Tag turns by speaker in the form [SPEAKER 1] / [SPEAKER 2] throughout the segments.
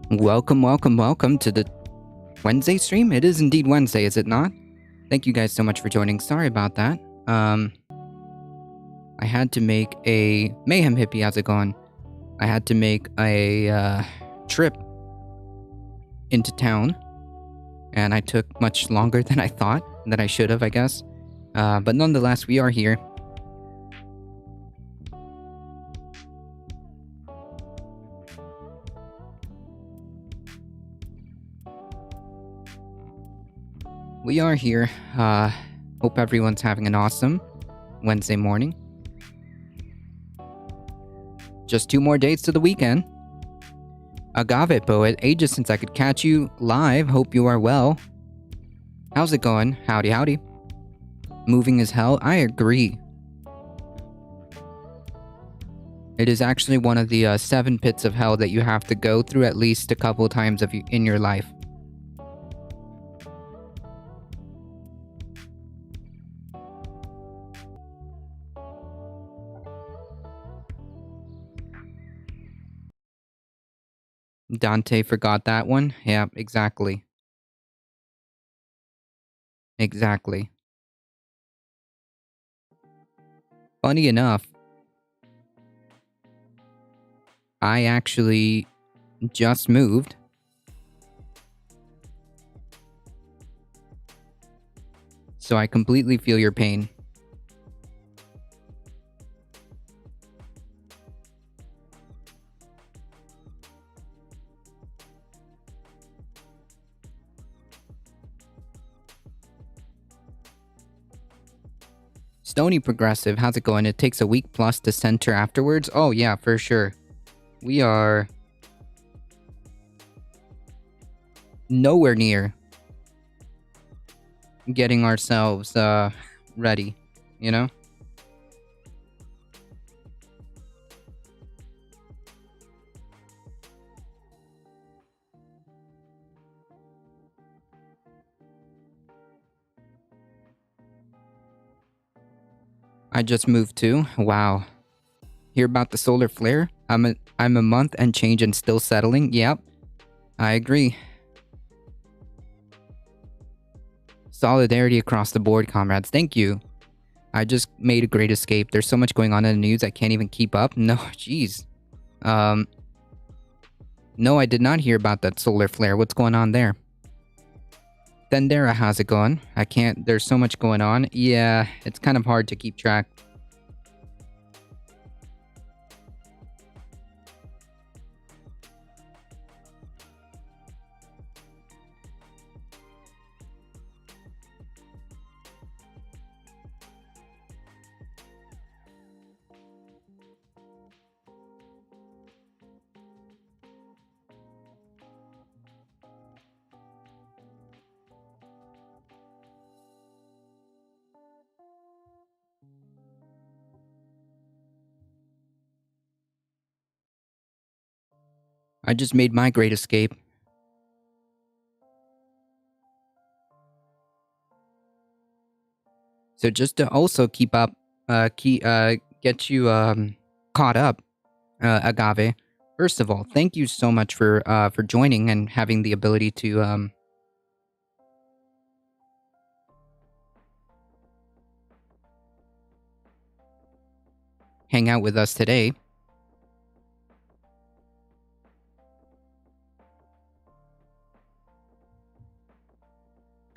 [SPEAKER 1] Welcome to the Wednesday stream. It is indeed Wednesday, is it not? Thank you guys so much for joining. Sorry about that. I had to make a Mayhem Hippie. How's it going? I had to make a trip into town, and I took much longer than I thought that I should have, I guess. But nonetheless, we are here. We are here. Hope everyone's having an awesome Wednesday morning. Just 2 more days to the weekend. Agave Poet, ages since I could catch you live. Hope you are well. How's it going? Howdy, howdy. Moving as hell? I agree. It is actually one of the 7 pits of hell that you have to go through at least a couple times in your life. Dante forgot that one. Yeah, exactly. Exactly. Funny enough, I actually just moved, so I completely feel your pain. Stony Progressive, how's it going? It takes a week plus to center afterwards? Oh, yeah, for sure. We are nowhere near getting ourselves ready, you know? I just moved too. Wow. Hear about the solar flare? I'm a month and change and still settling. Yep, I agree. Solidarity across the board, comrades. Thank you. I just made a great escape. There's so much going on in the news I can't even keep up. No, jeez. Um, no, I did not hear about that solar flare. What's going on there? Dendera, how's it going? I can't. There's so much going on. Yeah, it's kind of hard to keep track. I just made my great escape. So just to also keep up, get you caught up, Agave. First of all, thank you so much for joining and having the ability to hang out with us today.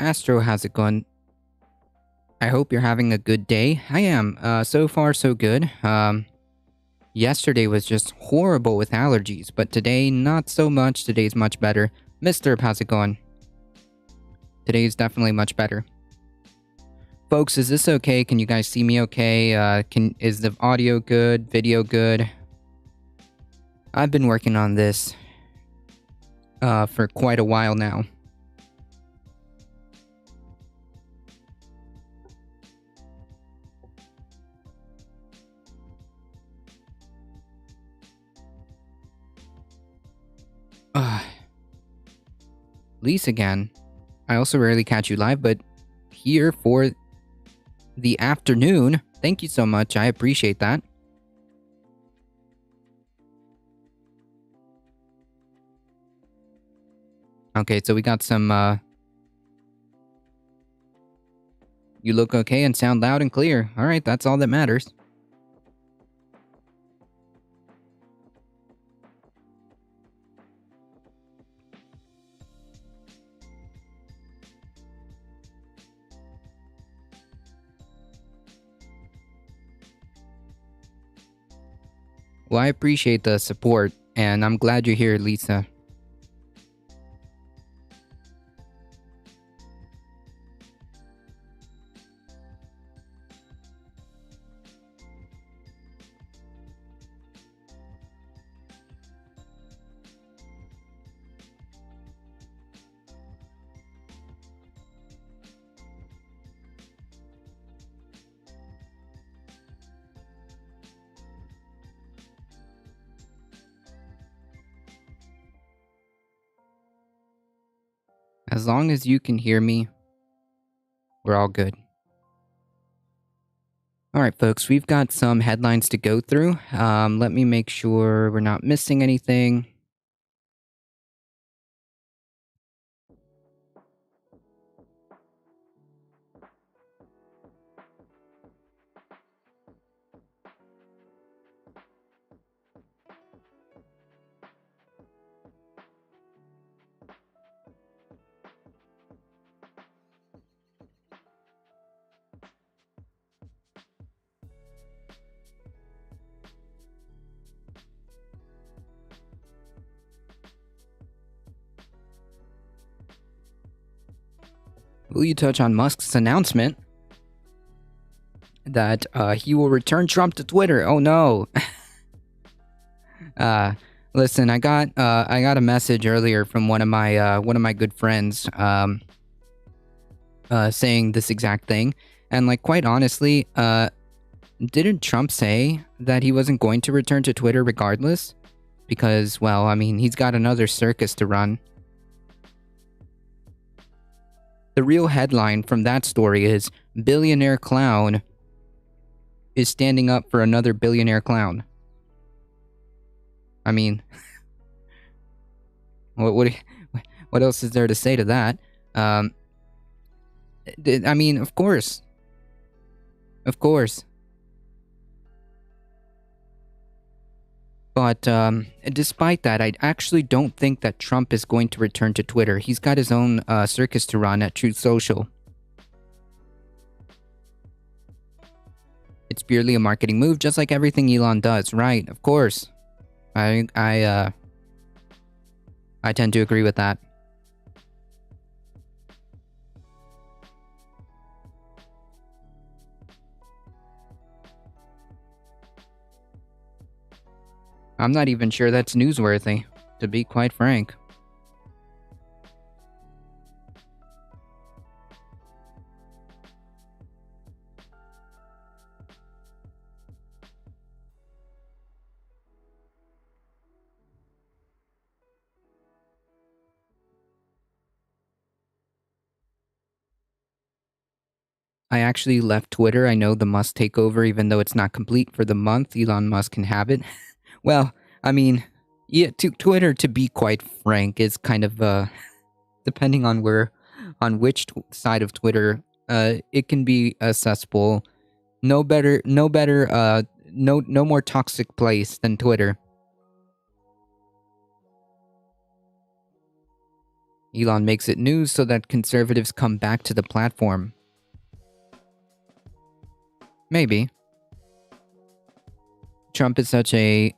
[SPEAKER 1] Astro, how's it going? I hope you're having a good day. I am. So far so good. Yesterday was just horrible with allergies, but today not so much. Today's much better. Mister, how's it going? Today's definitely much better. Folks, is this okay? Can you guys see me okay? Is the audio good? Video good? I've been working on this for quite a while now. Lise again. I also rarely catch you live, but here for the afternoon. Thank you so much. I appreciate that. Okay, so we got some, you look okay and sound loud and clear. Alright, that's all that matters. Well, I appreciate the support, and I'm glad you're here, Lisa. As long as you can hear me, we're all good. Alright, folks, we've got some headlines to go through. Let me make sure we're not missing anything. will you touch on Musk's announcement that he will return Trump to Twitter? Oh no. Listen, I got a message earlier from one of my good friends saying this exact thing, and like quite honestly, didn't Trump say that he wasn't going to return to Twitter regardless? Because, well, I mean, he's got another circus to run. The real headline from that story is billionaire clown is standing up for another billionaire clown. I mean, what else is there to say to that? I mean, of course. Of course. But despite that, I actually don't think that Trump is going to return to Twitter. He's got his own circus to run at Truth Social. It's purely a marketing move, just like everything Elon does, right? Of course. I tend to agree with that. I'm not even sure that's newsworthy, to be quite frank. I actually left Twitter. I know the Musk takeover, even though it's not complete for the month, Elon Musk can have it. Well, I mean, yeah, Twitter, to be quite frank, is kind of depending on which side of Twitter, it can be a cesspool. No more toxic place than Twitter. Elon makes it news so that conservatives come back to the platform. Maybe. Trump is such a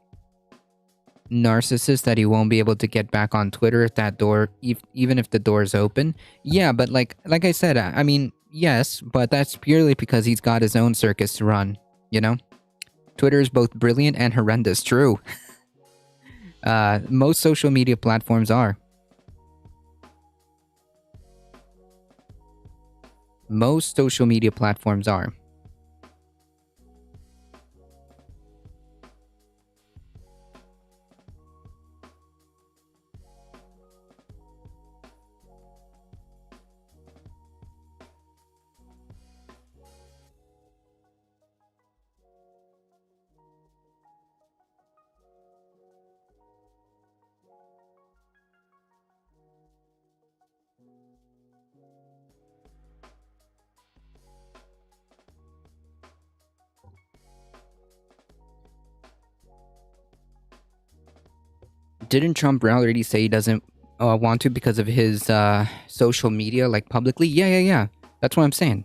[SPEAKER 1] narcissist that he won't be able to get back on Twitter if that door, even if the door is open. Yeah, but like I said, I mean, yes, but that's purely because he's got his own circus to run, you know? Twitter is both brilliant and horrendous, true. Most social media platforms are. Most social media platforms are. Didn't Trump already say he doesn't want to because of his social media, like publicly? Yeah. That's what I'm saying.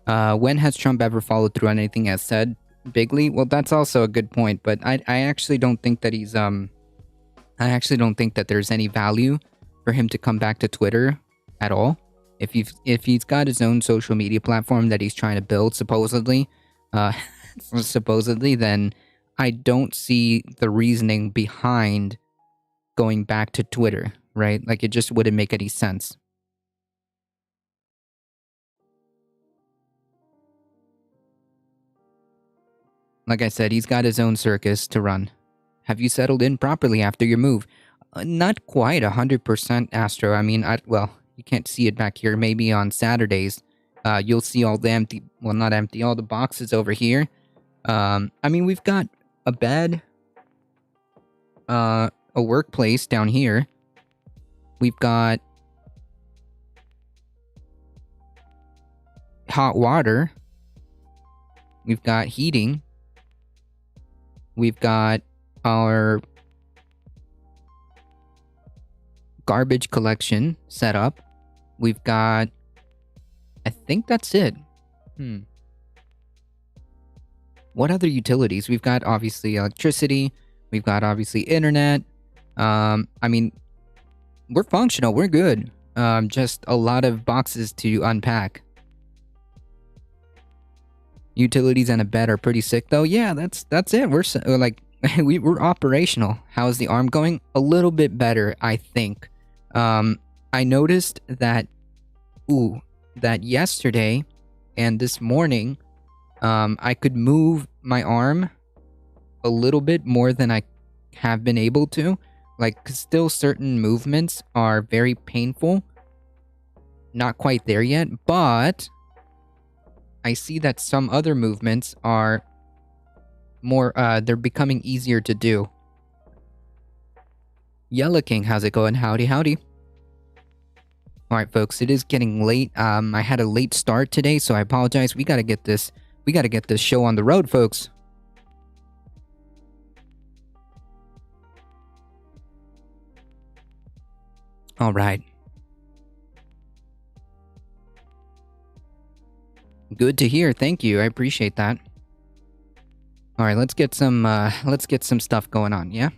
[SPEAKER 1] When has Trump ever followed through on anything he has said bigly? Well, that's also a good point, but I actually don't think that he's I actually don't think that there's any value for him to come back to Twitter at all. If he's got his own social media platform that he's trying to build, supposedly, then I don't see the reasoning behind going back to Twitter, right? Like, it just wouldn't make any sense. Like I said, he's got his own circus to run. Have you settled in properly after your move? Not quite 100%, Astro. I mean, well, you can't see it back here. Maybe on Saturdays, you'll see all the empty, well, not empty, all the boxes over here. I mean, we've got a bed, a workplace down here. We've got hot water. We've got heating. We've got our garbage collection set up. We've got, I think that's it. What other utilities? We've got obviously electricity. We've got obviously internet. I mean, we're functional. We're good. Just a lot of boxes to unpack. Utilities and a bed are pretty sick, though. Yeah, that's it. We're like we're operational. How's the arm going? A little bit better, I think. I noticed that that yesterday and this morning, I could move my arm a little bit more than I have been able to. Like, 'cause still certain movements are very painful. Not quite there yet, but I see that some other movements are more, they're becoming easier to do. Yellow King, how's it going? Howdy, howdy. Alright, folks, it is getting late. I had a late start today, so I apologize. We gotta get this show on the road, folks. Alright. Good to hear. Thank you. I appreciate that. Alright, let's get some stuff going on, yeah?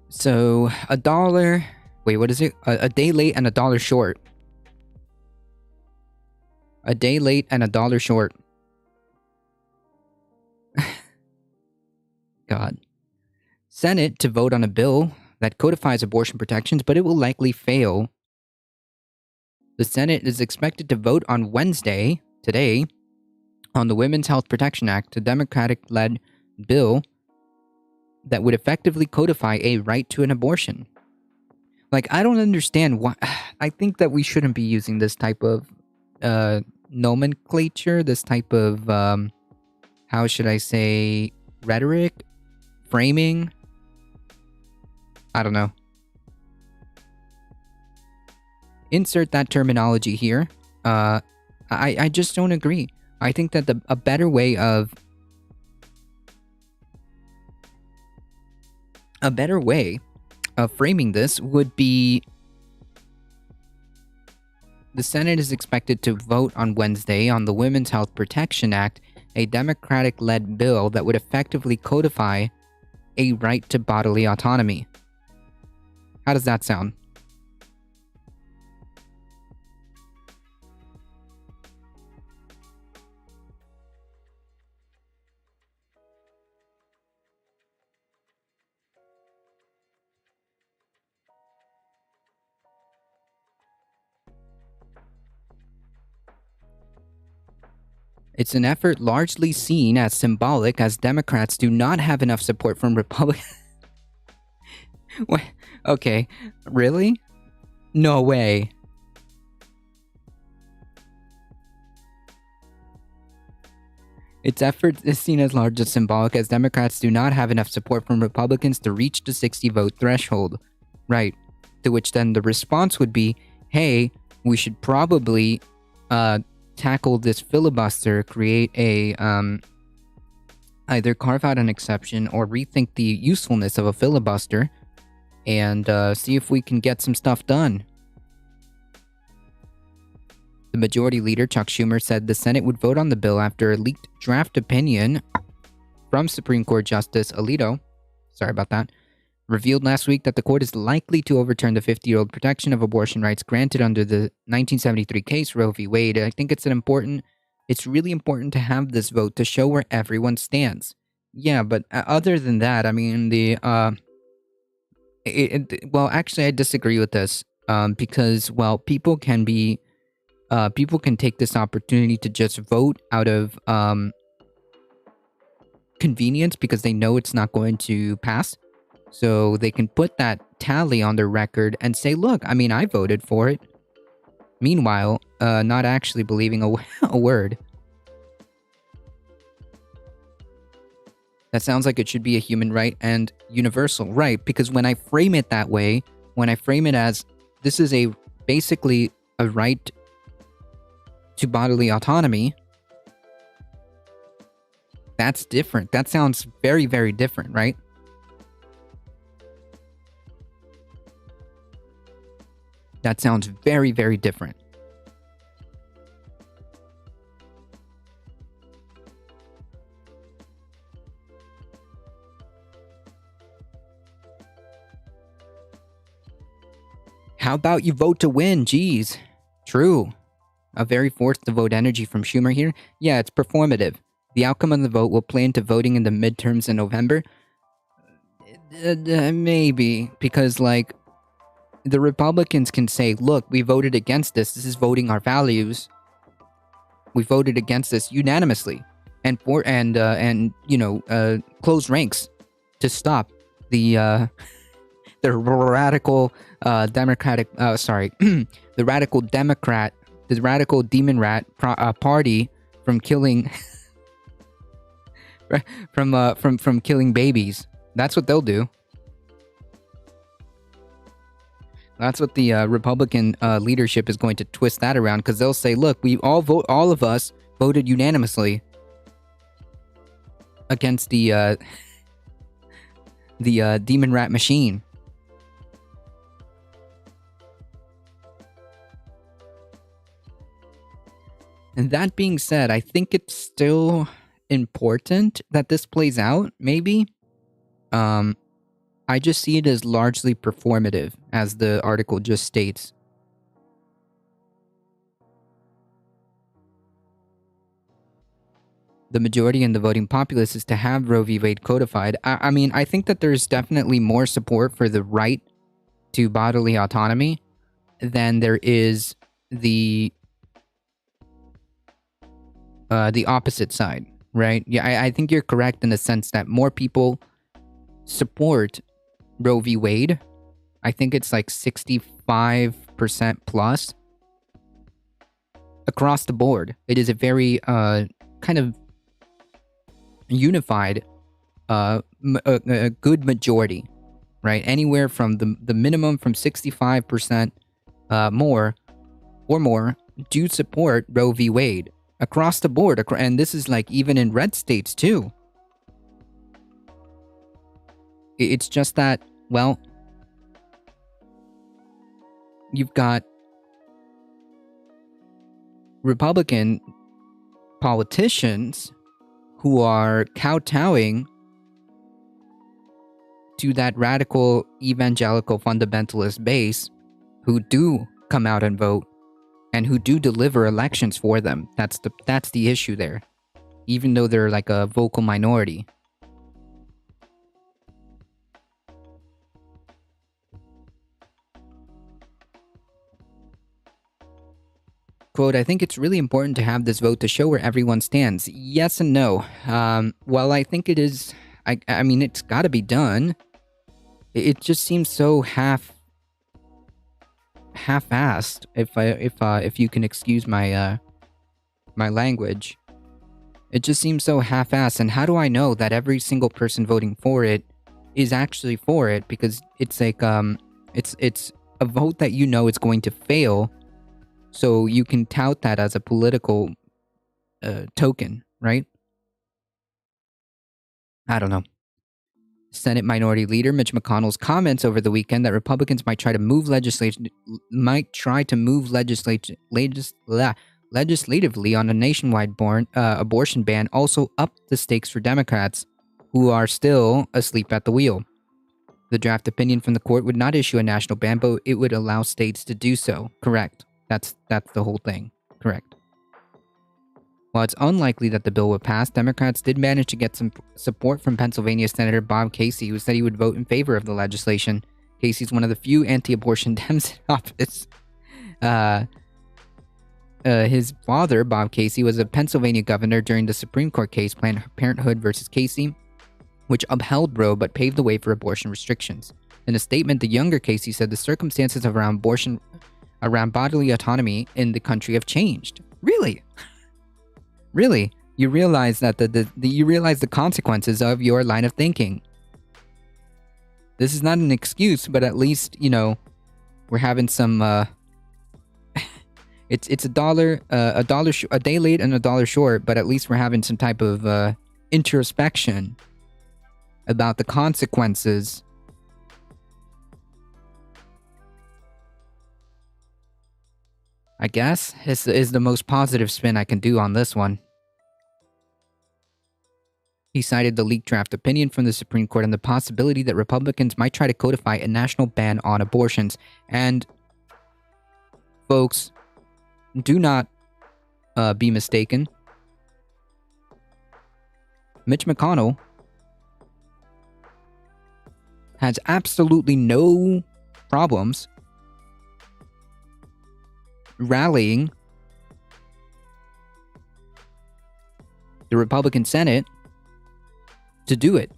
[SPEAKER 1] So, $1... Wait, what is it? A day late and $1 short. A day late and $1 short. God. Senate to vote on a bill that codifies abortion protections, but it will likely fail. The Senate is expected to vote on Wednesday, today, on the Women's Health Protection Act, a Democratic-led bill that would effectively codify a right to an abortion. Like, I don't understand why. I think that we shouldn't be using this type of nomenclature, this type of, how should I say, rhetoric, framing. I don't know. Insert that terminology here. I just don't agree. I think that a better way of framing this would be: the Senate is expected to vote on Wednesday on the Women's Health Protection Act, a Democratic-led bill that would effectively codify a right to bodily autonomy. How does that sound? It's an effort largely seen as symbolic, as Democrats do not have enough support from Republicans. What? Okay, really? No way. Its effort is seen as largely symbolic, as Democrats do not have enough support from Republicans to reach the 60-vote threshold. Right. To which then the response would be, hey, we should probably tackle this filibuster, create a either carve out an exception or rethink the usefulness of a filibuster, and see if we can get some stuff done. The Majority Leader, Chuck Schumer, said the Senate would vote on the bill after a leaked draft opinion from Supreme Court Justice Alito, revealed last week that the court is likely to overturn the 50-year-old protection of abortion rights granted under the 1973 case Roe v. Wade. I think it's really important to have this vote to show where everyone stands. Yeah, but other than that, I mean, well, actually, I disagree with this, because, well, people can take this opportunity to just vote out of convenience because they know it's not going to pass. So they can put that tally on their record and say, look, I mean, I voted for it. Meanwhile, not actually believing a word. That sounds like it should be a human right and universal right, because when I frame it that way, when I frame it as this is basically a right to bodily autonomy, that's different. That sounds very, very different, right? That sounds very, very different. How about you vote to win? Jeez. True. A very forced to vote energy from Schumer here. Yeah, it's performative. The outcome of the vote will play into voting in the midterms in November. Maybe. Because, like, the Republicans can say, look, we voted against this. This is voting our values. We voted against this unanimously. And close ranks to stop the radical Democratic, the radical Democrat, the radical demon rat party from killing, from killing babies. That's what they'll do. That's what the Republican leadership is going to twist that around, because they'll say, look, all of us voted unanimously against the demon rat machine. And that being said, I think it's still important that this plays out, maybe. I just see it as largely performative, as the article just states. The majority in the voting populace is to have Roe v. Wade codified. I mean, I think that there's definitely more support for the right to bodily autonomy than there is the opposite side, right? Yeah, I think you're correct in the sense that more people support Roe v. Wade. I think it's like 65% plus across the board. It is a very kind of unified, a good majority, right? Anywhere from the minimum from 65% more or more do support Roe v. Wade across the board. And this is like even in red states too. It's just that, well, you've got Republican politicians who are kowtowing to that radical evangelical fundamentalist base who do come out and vote and who do deliver elections for them. That's the issue there, even though they're like a vocal minority. Quote, I think it's really important to have this vote to show where everyone stands. Yes and no. Well, I think it is. I mean, it's got to be done. It just seems so half-assed. If you can excuse my my language, it just seems so half-assed. And how do I know that every single person voting for it is actually for it? Because it's like it's a vote that you know is going to fail. So you can tout that as a political token, right? I don't know. Senate Minority Leader Mitch McConnell's comments over the weekend that Republicans might try to move legislatively on a nationwide abortion ban also upped the stakes for Democrats, who are still asleep at the wheel. The draft opinion from the court would not issue a national ban, but it would allow states to do so. Correct. That's the whole thing. Correct. While it's unlikely that the bill would pass, Democrats did manage to get some support from Pennsylvania Senator Bob Casey, who said he would vote in favor of the legislation. Casey's one of the few anti-abortion Dems in office. His father, Bob Casey, was a Pennsylvania governor during the Supreme Court case Planned Parenthood versus Casey, which upheld Roe but paved the way for abortion restrictions. In a statement, the younger Casey said the circumstances around bodily autonomy in the country have changed. Really? Really? You realize that you realize the consequences of your line of thinking. This is not an excuse, but at least, you know, we're having some it's a day late and a dollar short, but at least we're having some type of introspection about the consequences I guess, is the most positive spin I can do on this one. He cited the leaked draft opinion from the Supreme Court and the possibility that Republicans might try to codify a national ban on abortions. And, folks, do not be mistaken. Mitch McConnell has absolutely no problems rallying the Republican Senate to do it.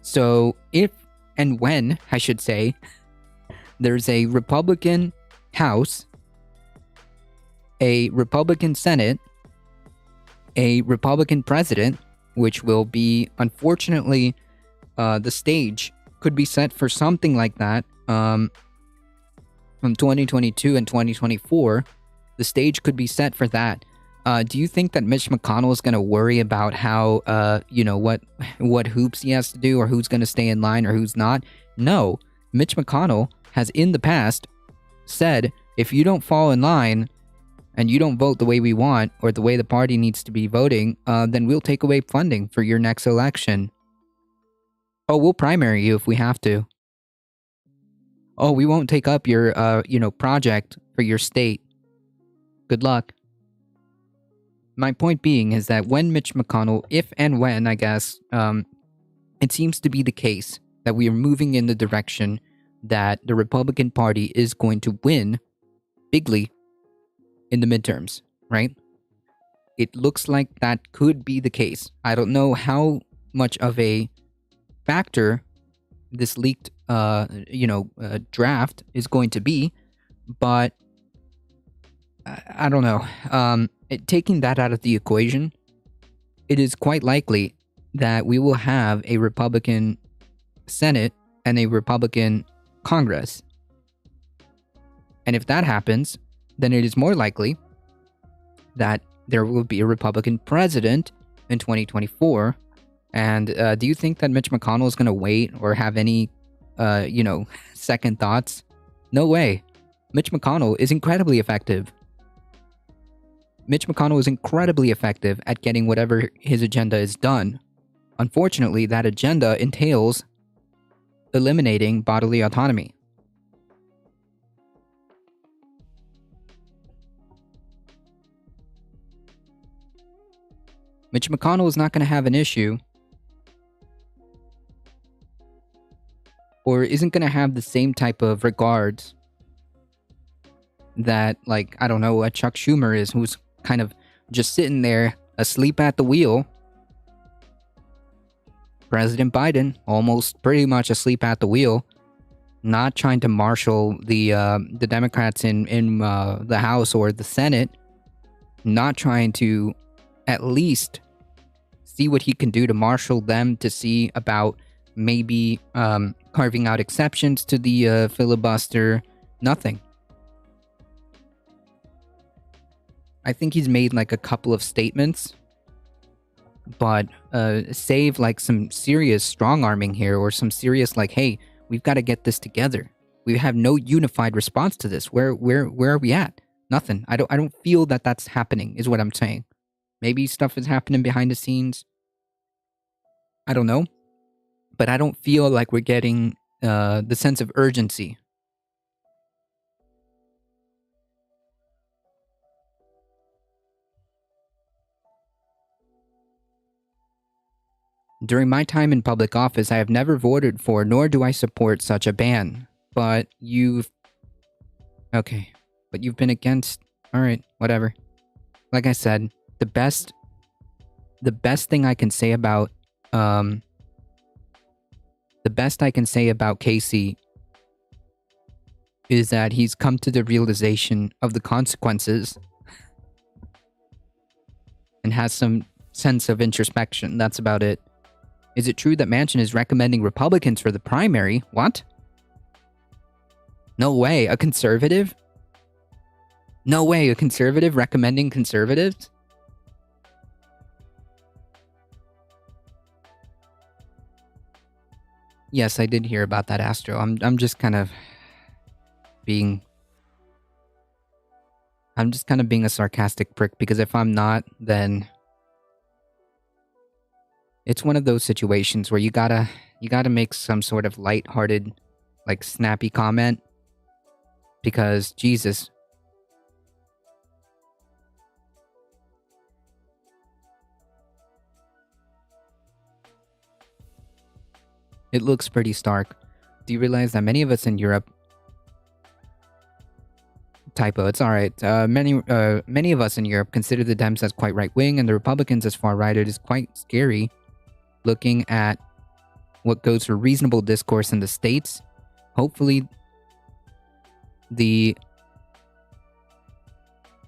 [SPEAKER 1] So if and when, I should say, there's a Republican House, a Republican Senate, a Republican president, which will be, unfortunately, the stage could be set for something like that from 2022 and 2024. The stage could be set for that. Do you think that Mitch McConnell is going to worry about how, what hoops he has to do or who's going to stay in line or who's not? No. Mitch McConnell has in the past said, if you don't fall in line and you don't vote the way we want or the way the party needs to be voting, then we'll take away funding for your next election. Oh, we'll primary you if we have to. Oh, we won't take up your, project for your state. Good luck. My point being is that when Mitch McConnell, if and when, I guess, it seems to be the case that we are moving in the direction that the Republican Party is going to win bigly in the midterms, right? It looks like that could be the case. I don't know how much of a factor this leaked, draft is going to be, but I don't know. Taking that out of the equation, it is quite likely that we will have a Republican Senate and a Republican Congress. And if that happens, then it is more likely that there will be a Republican president in 2024. And do you think that Mitch McConnell is going to wait or have any, second thoughts? No way. Mitch McConnell is incredibly effective. Mitch McConnell is incredibly effective at getting whatever his agenda is done. Unfortunately, that agenda entails eliminating bodily autonomy. Mitch McConnell is not going to have an issue, or isn't going to have the same type of regards that, like, I don't know, what Chuck Schumer is, who's kind of just sitting there asleep at the wheel. President Biden, almost pretty much asleep at the wheel, not trying to marshal the Democrats in the House or the Senate, not trying to at least see what he can do to marshal them to see about maybe carving out exceptions to the filibuster. Nothing. I think he's made like a couple of statements, but save like some serious strong-arming here or some serious like, hey, we've got to get this together. We have no unified response to this. Where are we at? Nothing. I don't feel that that's happening, is what I'm saying. Maybe stuff is happening behind the scenes. I don't know. But I don't feel like we're getting the sense of urgency. During my time in public office, I have never voted for nor do I support such a ban. But you've... Okay. But you've been against... Alright, whatever. Like I said, the best thing I can say about... the best I can say about Casey is that he's come to the realization of the consequences and has some sense of introspection. That's about it. Is it true that Manchin is recommending Republicans for the primary? What? No way. A conservative? No way. A conservative recommending conservatives? Yes, I did hear about that, Astro. I'm just kind of being I'm just kind of being a sarcastic prick because if I'm not, then it's one of those situations where you gotta make some sort of lighthearted, like snappy comment because Jesus. It looks pretty stark. Do you realize that many of us in Europe typo, it's alright. Many of us in Europe consider the Dems as quite right-wing and the Republicans as far-right. It is quite scary looking at what goes for reasonable discourse in the States. Hopefully, the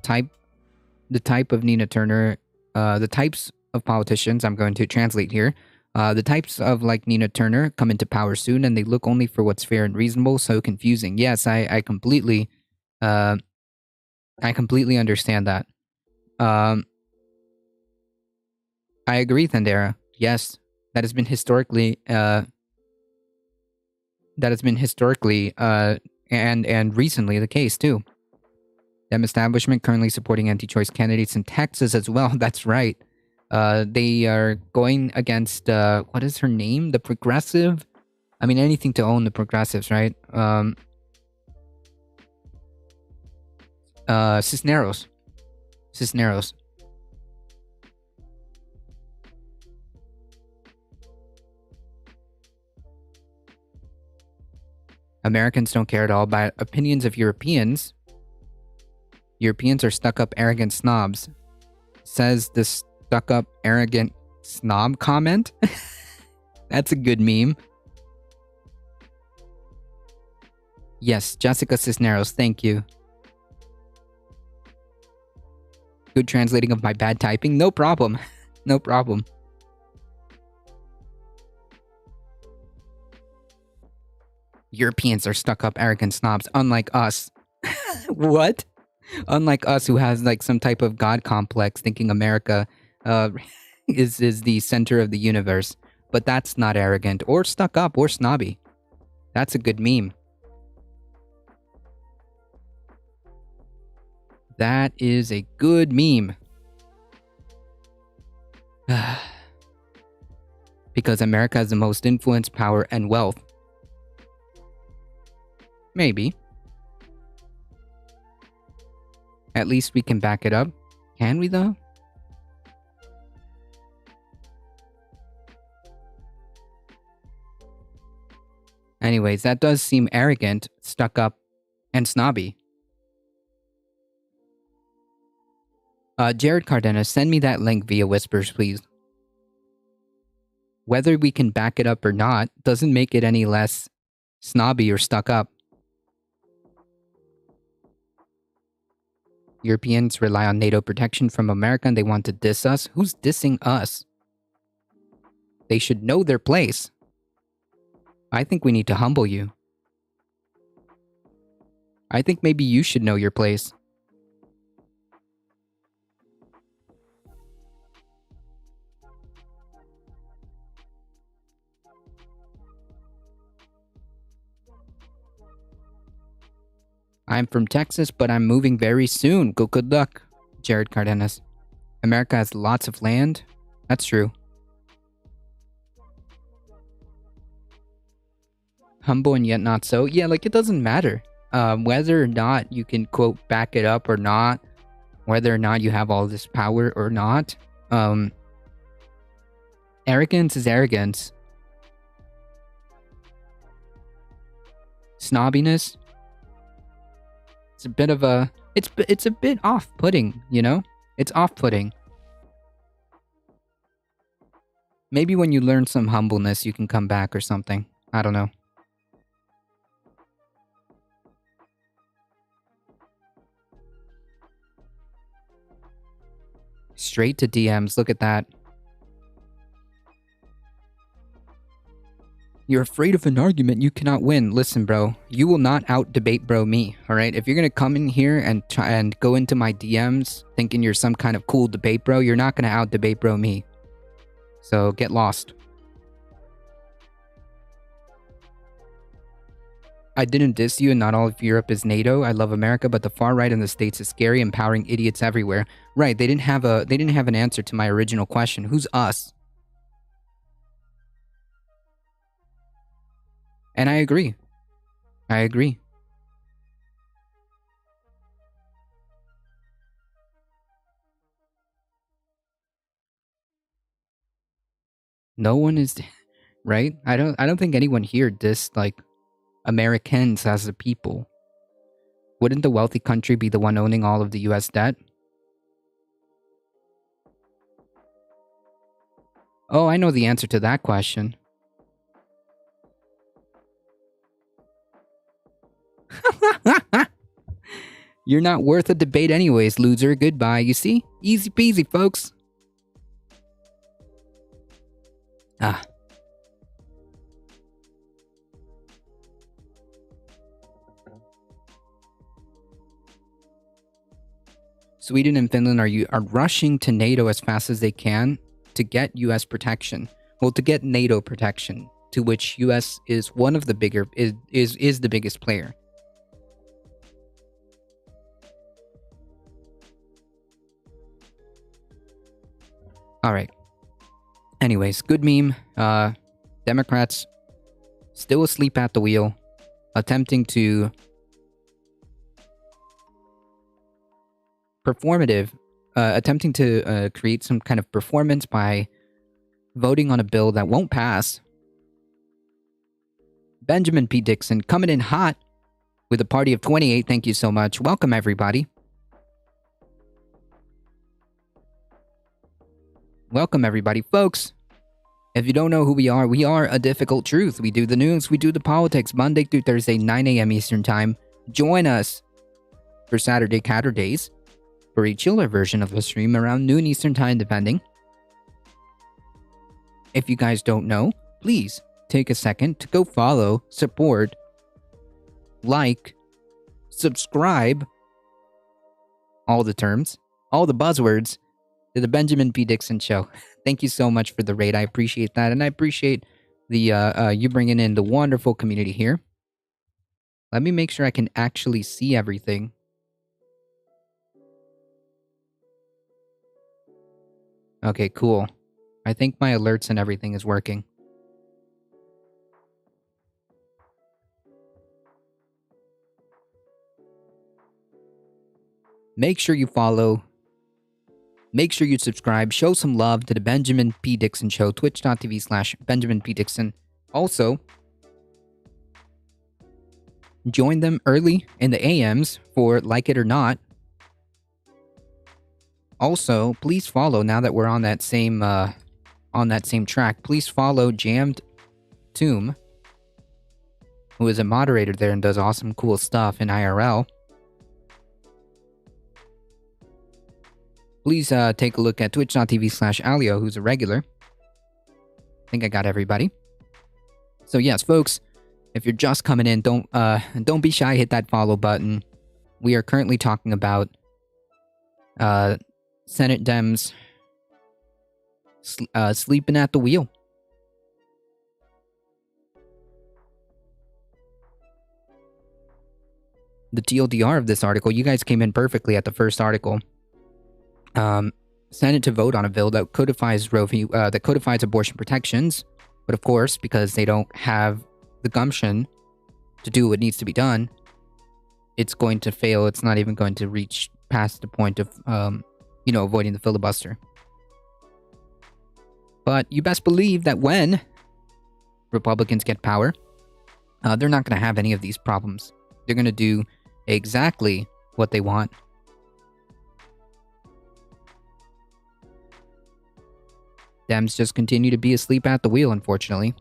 [SPEAKER 1] type of Nina Turner, the types of politicians, I'm going to translate here, the types of like Nina Turner come into power soon and they look only for what's fair and reasonable, so confusing. Yes, I completely understand that. I agree, Thandera. Yes, that has been historically and recently the case too. Dem establishment currently supporting anti-choice candidates in Texas as well. That's right. They are going against what is her name? The progressive. I mean, anything to own the progressives, right? Cisneros. Americans don't care at all about opinions of Europeans. Europeans are stuck-up, arrogant snobs. Says the stuck-up, arrogant snob comment? That's a good meme. Yes, Jessica Cisneros, thank you. Good translating of my bad typing? No problem. No problem. Europeans are stuck-up, arrogant snobs, unlike us. What? Unlike us, who has like some type of god complex, thinking America is the center of the universe. But that's not arrogant, or stuck up, or snobby. That's a good meme. That is a good meme. Because America has the most influence, power, and wealth. Maybe. At least we can back it up. Can we, though? Anyways, that does seem arrogant, stuck up, and snobby. Jared Cardenas, send me that link via Whispers, please. Whether we can back it up or not doesn't make it any less snobby or stuck up. Europeans rely on NATO protection from America and they want to diss us. Who's dissing us? They should know their place. I think we need to humble you. I think maybe you should know your place. I'm from Texas, but I'm moving very soon. Good luck, Jared Cardenas. America has lots of land. That's true. Humble and yet not so. Yeah, like it doesn't matter. Whether or not you can, quote, back it up or not. Whether or not you have all this power or not. Arrogance is arrogance. Snobbiness. It's a bit of a... It's a bit off-putting, you know? It's off-putting. Maybe when you learn some humbleness, you can come back or something. I don't know. Straight to DMs, look at that. You're afraid of an argument you cannot win. Listen, bro, you will not out-debate bro me, alright? If you're gonna come in here and try and go into my DMs thinking you're some kind of cool debate bro, you're not gonna out-debate bro me. So, get lost. I didn't diss you and not all of Europe is NATO. I love America, but the far right in the States is scary, empowering idiots everywhere. Right, they didn't have an answer to my original question. Who's us? And I agree. I agree. No one is right? I don't think anyone here dissed like Americans as a people. Wouldn't the wealthy country be the one owning all of the US debt? Oh, I know the answer to that question. You're not worth a debate anyways, loser. Goodbye. You see? Easy peasy, folks. Ah. Sweden and Finland are rushing to NATO as fast as they can to get US protection. Well, to get NATO protection, to which US is one of the bigger is the biggest player. All right. Anyways, good meme. Democrats still asleep at the wheel, attempting to create some kind of performance by voting on a bill that won't pass. Benjamin P. Dixon coming in hot with a party of 28. Thank you so much. Welcome, everybody. Welcome, everybody. Folks, if you don't know who we are a difficult truth. We do the news, we do the politics, Monday through Thursday, 9 a.m. Eastern Time. Join us for Saturday Catterdays for a chiller version of the stream around noon Eastern Time, depending. If you guys don't know, please take a second to go follow, support, like, subscribe, all the terms, all the buzzwords, to the Benjamin P. Dixon Show. Thank you so much for the raid. I appreciate that. And I appreciate the you bringing in the wonderful community here. Let me make sure I can actually see everything. Okay, cool. I think my alerts and everything is working. Make sure you follow. Make sure you subscribe. Show some love to the Benjamin P. Dixon Show. Twitch.tv/Benjamin P. Dixon. Also, join them early in the AMs for Like It or Not. Also, please follow, now that we're on that same track, please follow Jammed Tomb, who is a moderator there and does awesome, cool stuff in IRL. Please take a look at twitch.tv/Alio, who's a regular. I think I got everybody. So yes, folks, if you're just coming in, don't be shy, hit that follow button. We are currently talking about Senate Dems sleeping at the wheel. The TLDR of this article, you guys came in perfectly at the first article. Senate to vote on a bill that codifies that codifies abortion protections, but of course, because they don't have the gumption to do what needs to be done, it's going to fail. It's not even going to reach past the point of, avoiding the filibuster. But you best believe that when Republicans get power, they're not going to have any of these problems. They're going to do exactly what they want. Dems just continue to be asleep at the wheel, unfortunately.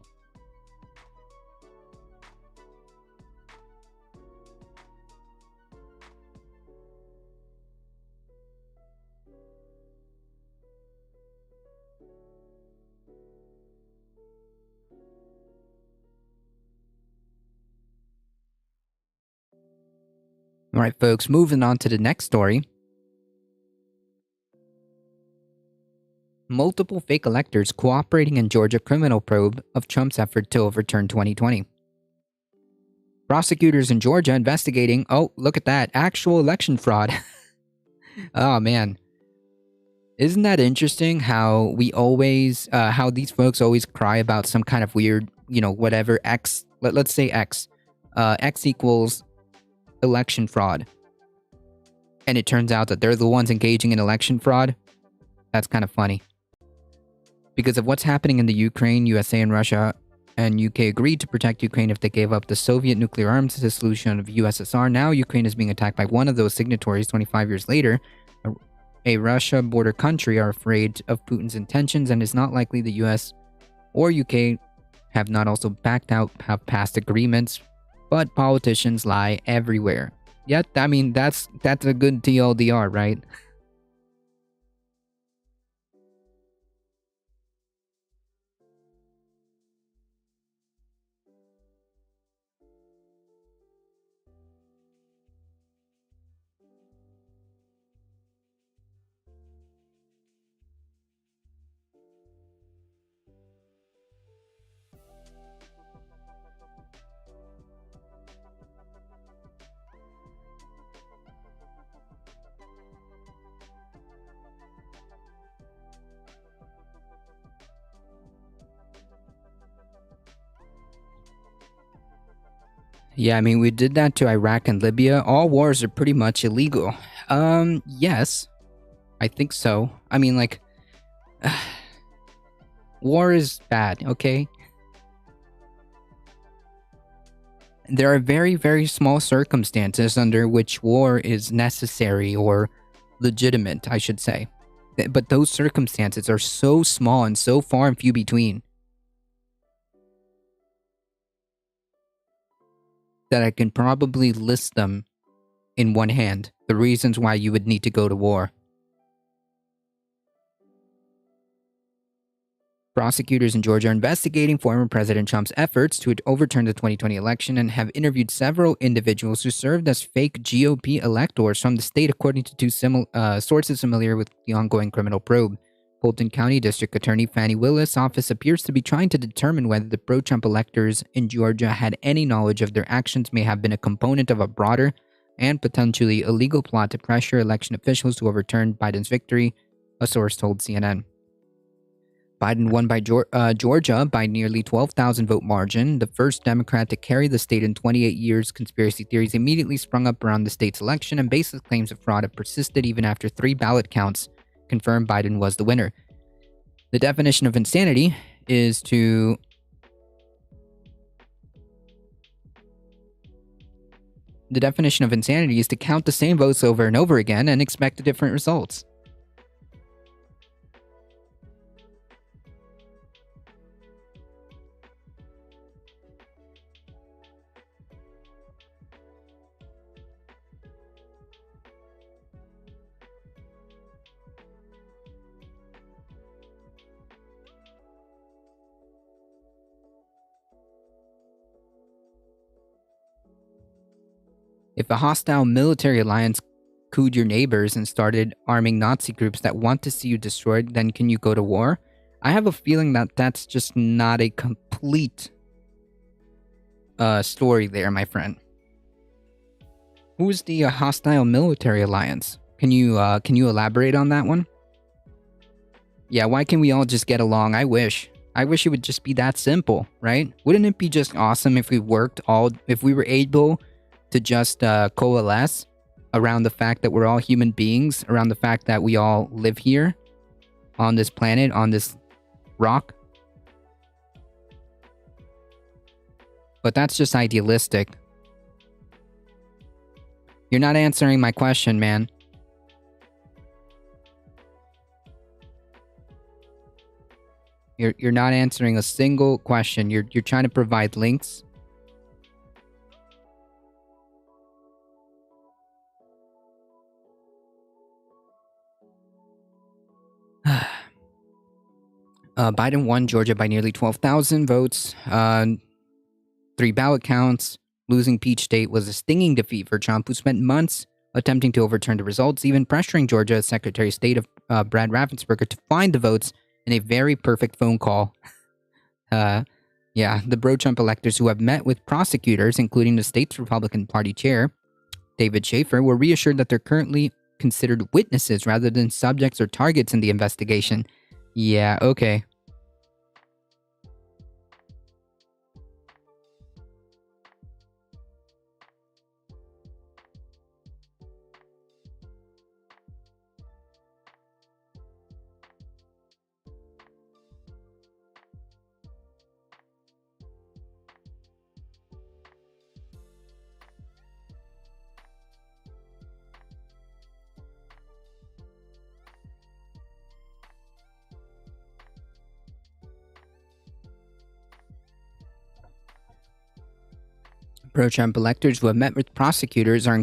[SPEAKER 1] Alright, folks, moving on to the next story. Multiple fake electors cooperating in Georgia criminal probe of Trump's effort to overturn 2020. Prosecutors in Georgia investigating, oh, look at that, actual election fraud. Oh, man. Isn't that interesting how we always, how these folks always cry about some kind of weird, whatever, X, let's say X. X equals election fraud. And it turns out that they're the ones engaging in election fraud. That's kind of funny. Because of what's happening in the Ukraine, USA and Russia and UK agreed to protect Ukraine if they gave up the Soviet nuclear arms to the solution of USSR. Now Ukraine is being attacked by one of those signatories 25 years later. A Russia border country are afraid of Putin's intentions, and it's not likely the US or UK have not also backed out, have passed agreements, but politicians lie everywhere. Yet, I mean, that's a good TLDR, right? Yeah, I mean, we did that to Iraq and Libya. All wars are pretty much illegal. Yes. I think so. I mean, like, war is bad, okay? There are very, very small circumstances under which war is necessary or legitimate, I should say. But those circumstances are so small and so far and few between that I can probably list them in one hand, the reasons why you would need to go to war. Prosecutors in Georgia are investigating former President Trump's efforts to overturn the 2020 election and have interviewed several individuals who served as fake GOP electors from the state, according to two sources familiar with the ongoing criminal probe. Fulton County District Attorney Fannie Willis' office appears to be trying to determine whether the pro-Trump electors in Georgia had any knowledge of their actions may have been a component of a broader and potentially illegal plot to pressure election officials to overturn Biden's victory, a source told CNN. Biden won by Georgia by nearly 12,000 vote margin, the first Democrat to carry the state in 28 years. Conspiracy theories immediately sprung up around the state's election, and baseless claims of fraud have persisted even after 3 ballot counts confirmed Biden was the winner. The definition of insanity is to count the same votes over and over again and expect different results. If a hostile military alliance cooed your neighbors and started arming Nazi groups that want to see you destroyed, then can you go to war? I have a feeling that that's just not a complete story there, my friend. Who's the hostile military alliance? Can you elaborate on that one? Yeah, why can we all just get along? I wish it would just be that simple, right? Wouldn't it be just awesome if we were able to just coalesce around the fact that we're all human beings, around the fact that we all live here on this planet, on this rock? But that's just idealistic. You're not answering my question, man. You're not answering a single question. You're trying to provide links. Biden won Georgia by nearly 12,000 votes. 3 ballot counts. Losing Peach State was a stinging defeat for Trump, who spent months attempting to overturn the results, even pressuring Georgia's Secretary of State Brad Raffensperger to find the votes in a very perfect phone call. Yeah, the pro-Trump electors who have met with prosecutors, including the state's Republican Party chair, David Schaefer, were reassured that they're currently considered witnesses rather than subjects or targets in the investigation. Yeah, okay. Pro-Trump electors who have met with prosecutors are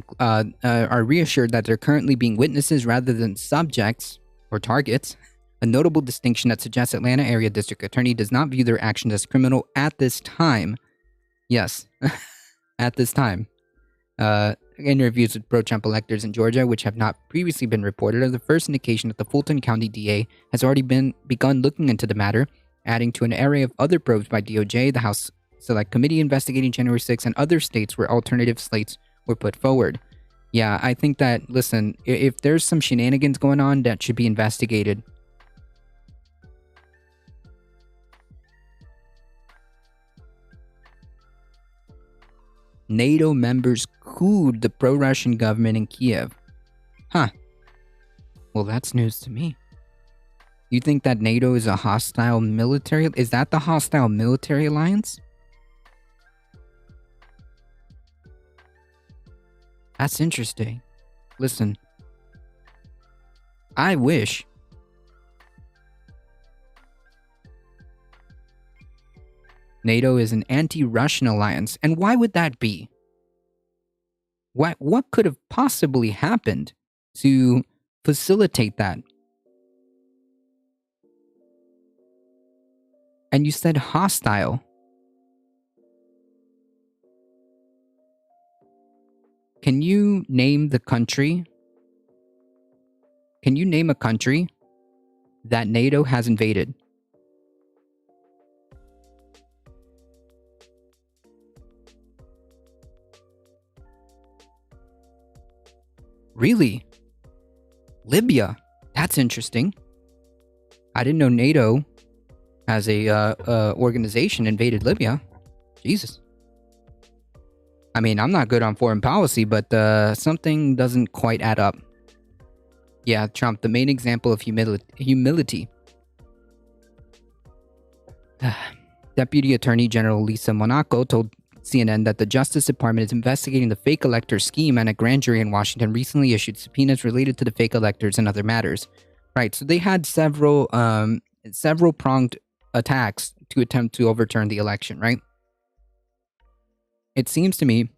[SPEAKER 1] reassured that they're currently being witnesses rather than subjects or targets. A notable distinction that suggests Atlanta area district attorney does not view their actions as criminal at this time. Yes, at this time. Interviews with pro-Trump electors in Georgia, which have not previously been reported, are the first indication that the Fulton County DA has already begun looking into the matter, adding to an array of other probes by DOJ, the House Select Committee investigating January 6, and other states where alternative slates were put forward. Yeah, I think that, listen, if there's some shenanigans going on, that should be investigated. NATO members cooed the pro-Russian government in Kiev. Huh. Well, that's news to me. You think that NATO is a hostile military? Is that the hostile military alliance? That's interesting. Listen, I wish NATO is an anti-Russian alliance. And why would that be? What could have possibly happened to facilitate that? And you said hostile. Can you name the country? Can you name a country that NATO has invaded? Really? Libya? That's interesting. I didn't know NATO as a organization invaded Libya. Jesus. I mean, I'm not good on foreign policy, but something doesn't quite add up. Yeah, Trump, the main example of humility. Deputy Attorney General Lisa Monaco told CNN that the Justice Department is investigating the fake elector scheme, and a grand jury in Washington recently issued subpoenas related to the fake electors and other matters. Right, so they had several pronged attacks to attempt to overturn the election, right? It seems to me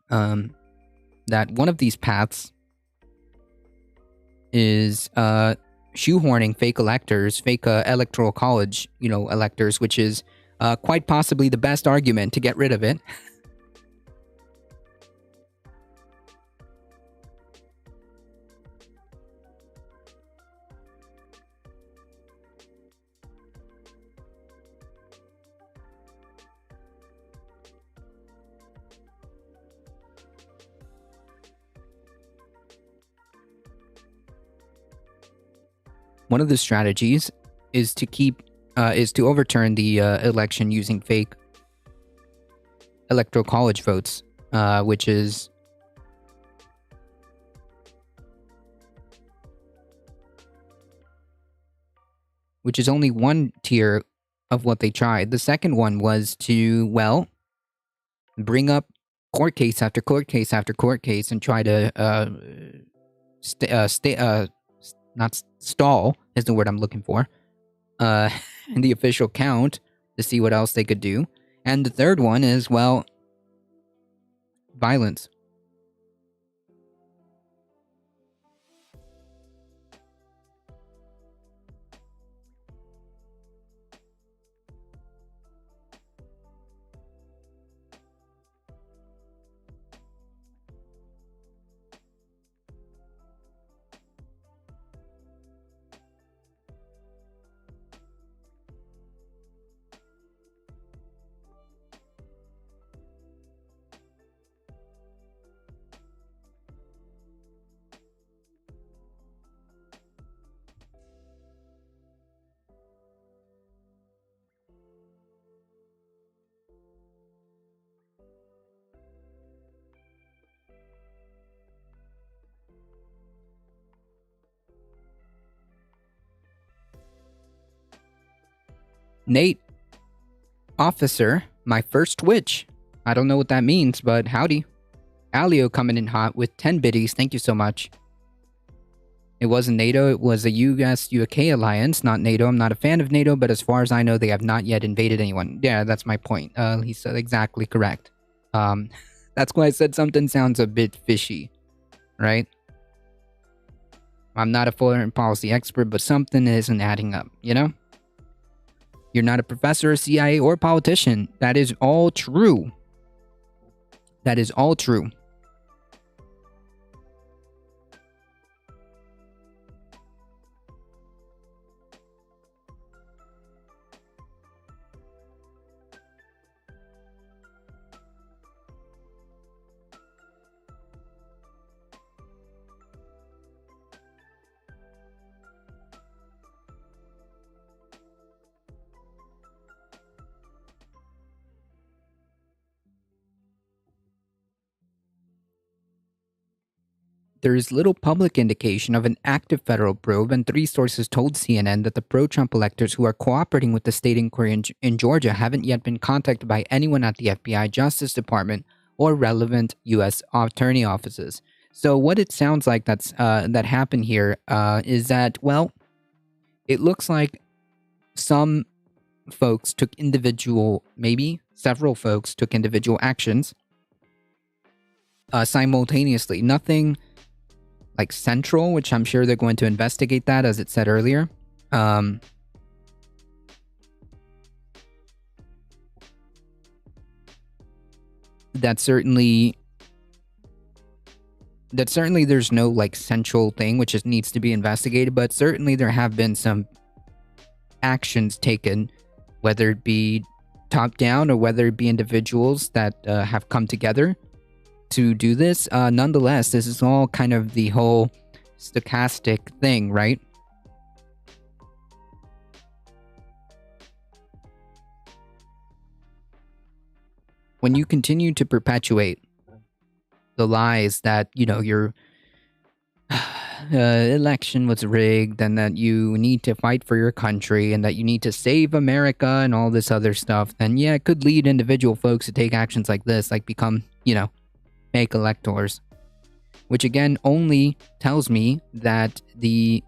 [SPEAKER 1] that one of these paths is shoehorning fake electors, fake electoral college, electors, which is quite possibly the best argument to get rid of it. One of the strategies is to overturn the election using fake electoral college votes, which is only one tier of what they tried. The second one was to, bring up court case after court case after court case and try to not stall is the word I'm looking for, in the official count to see what else they could do. And the third one is, violence. Nate, officer, my first Twitch. I don't know what that means, but howdy. Alio coming in hot with 10 biddies. Thank you so much. It wasn't NATO, it was a US-UK alliance, not NATO. I'm not a fan of NATO, but as far as I know, they have not yet invaded anyone. Yeah, that's my point. He said exactly correct. That's why I said something sounds a bit fishy, right? I'm not a foreign policy expert, but something isn't adding up, you know? You're not a professor, CIA, or politician. That is all true. That is all true. There is little public indication of an active federal probe, and 3 sources told CNN that the pro-Trump electors who are cooperating with the state inquiry in Georgia haven't yet been contacted by anyone at the FBI, Justice Department, or relevant U.S. attorney offices. So what it sounds like that happened here is that, well, it looks like some folks took maybe several folks took individual actions simultaneously. Nothing like central, which I'm sure they're going to investigate that, as it said earlier. That certainly there's no like central thing which needs to be investigated, but certainly there have been some actions taken, whether it be top down or whether it be individuals that have come together to do this. Nonetheless, this is all kind of the whole stochastic thing, right? When you continue to perpetuate the lies that, you know, your election was rigged and that you need to fight for your country and that you need to save America and all this other stuff, then yeah, it could lead individual folks to take actions like this, like become, you know, fake electors, which again only tells me that the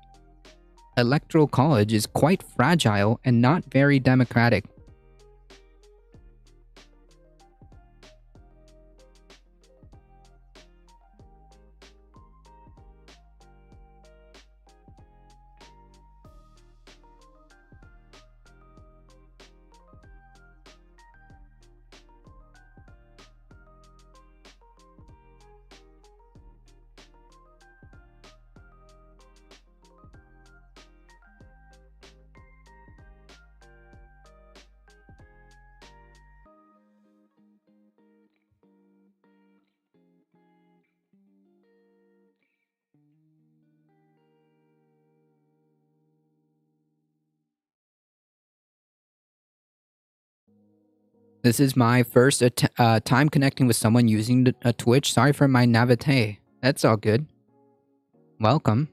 [SPEAKER 1] Electoral College is quite fragile and not very democratic. This is my first time connecting with someone using a Twitch. Sorry for my naivete. That's all good. Welcome.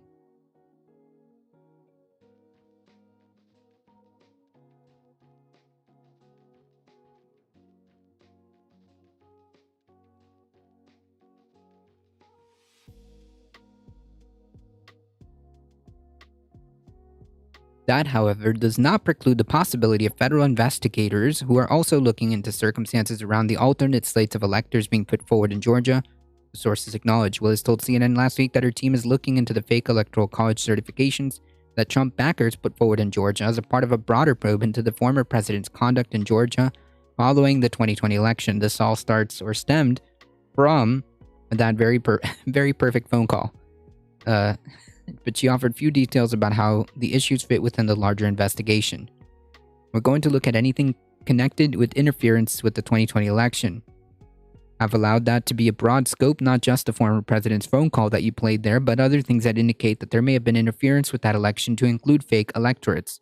[SPEAKER 1] That, however, does not preclude the possibility of federal investigators who are also looking into circumstances around the alternate slates of electors being put forward in Georgia. The sources acknowledged. Willis told CNN last week that her team is looking into the fake Electoral College certifications that Trump backers put forward in Georgia as a part of a broader probe into the former president's conduct in Georgia following the 2020 election. This all stemmed from that very perfect phone call. But she offered few details about how the issues fit within the larger investigation. We're going to look at anything connected with interference with the 2020 election. I've allowed that to be a broad scope, not just the former president's phone call that you played there, but other things that indicate that there may have been interference with that election to include fake electorates.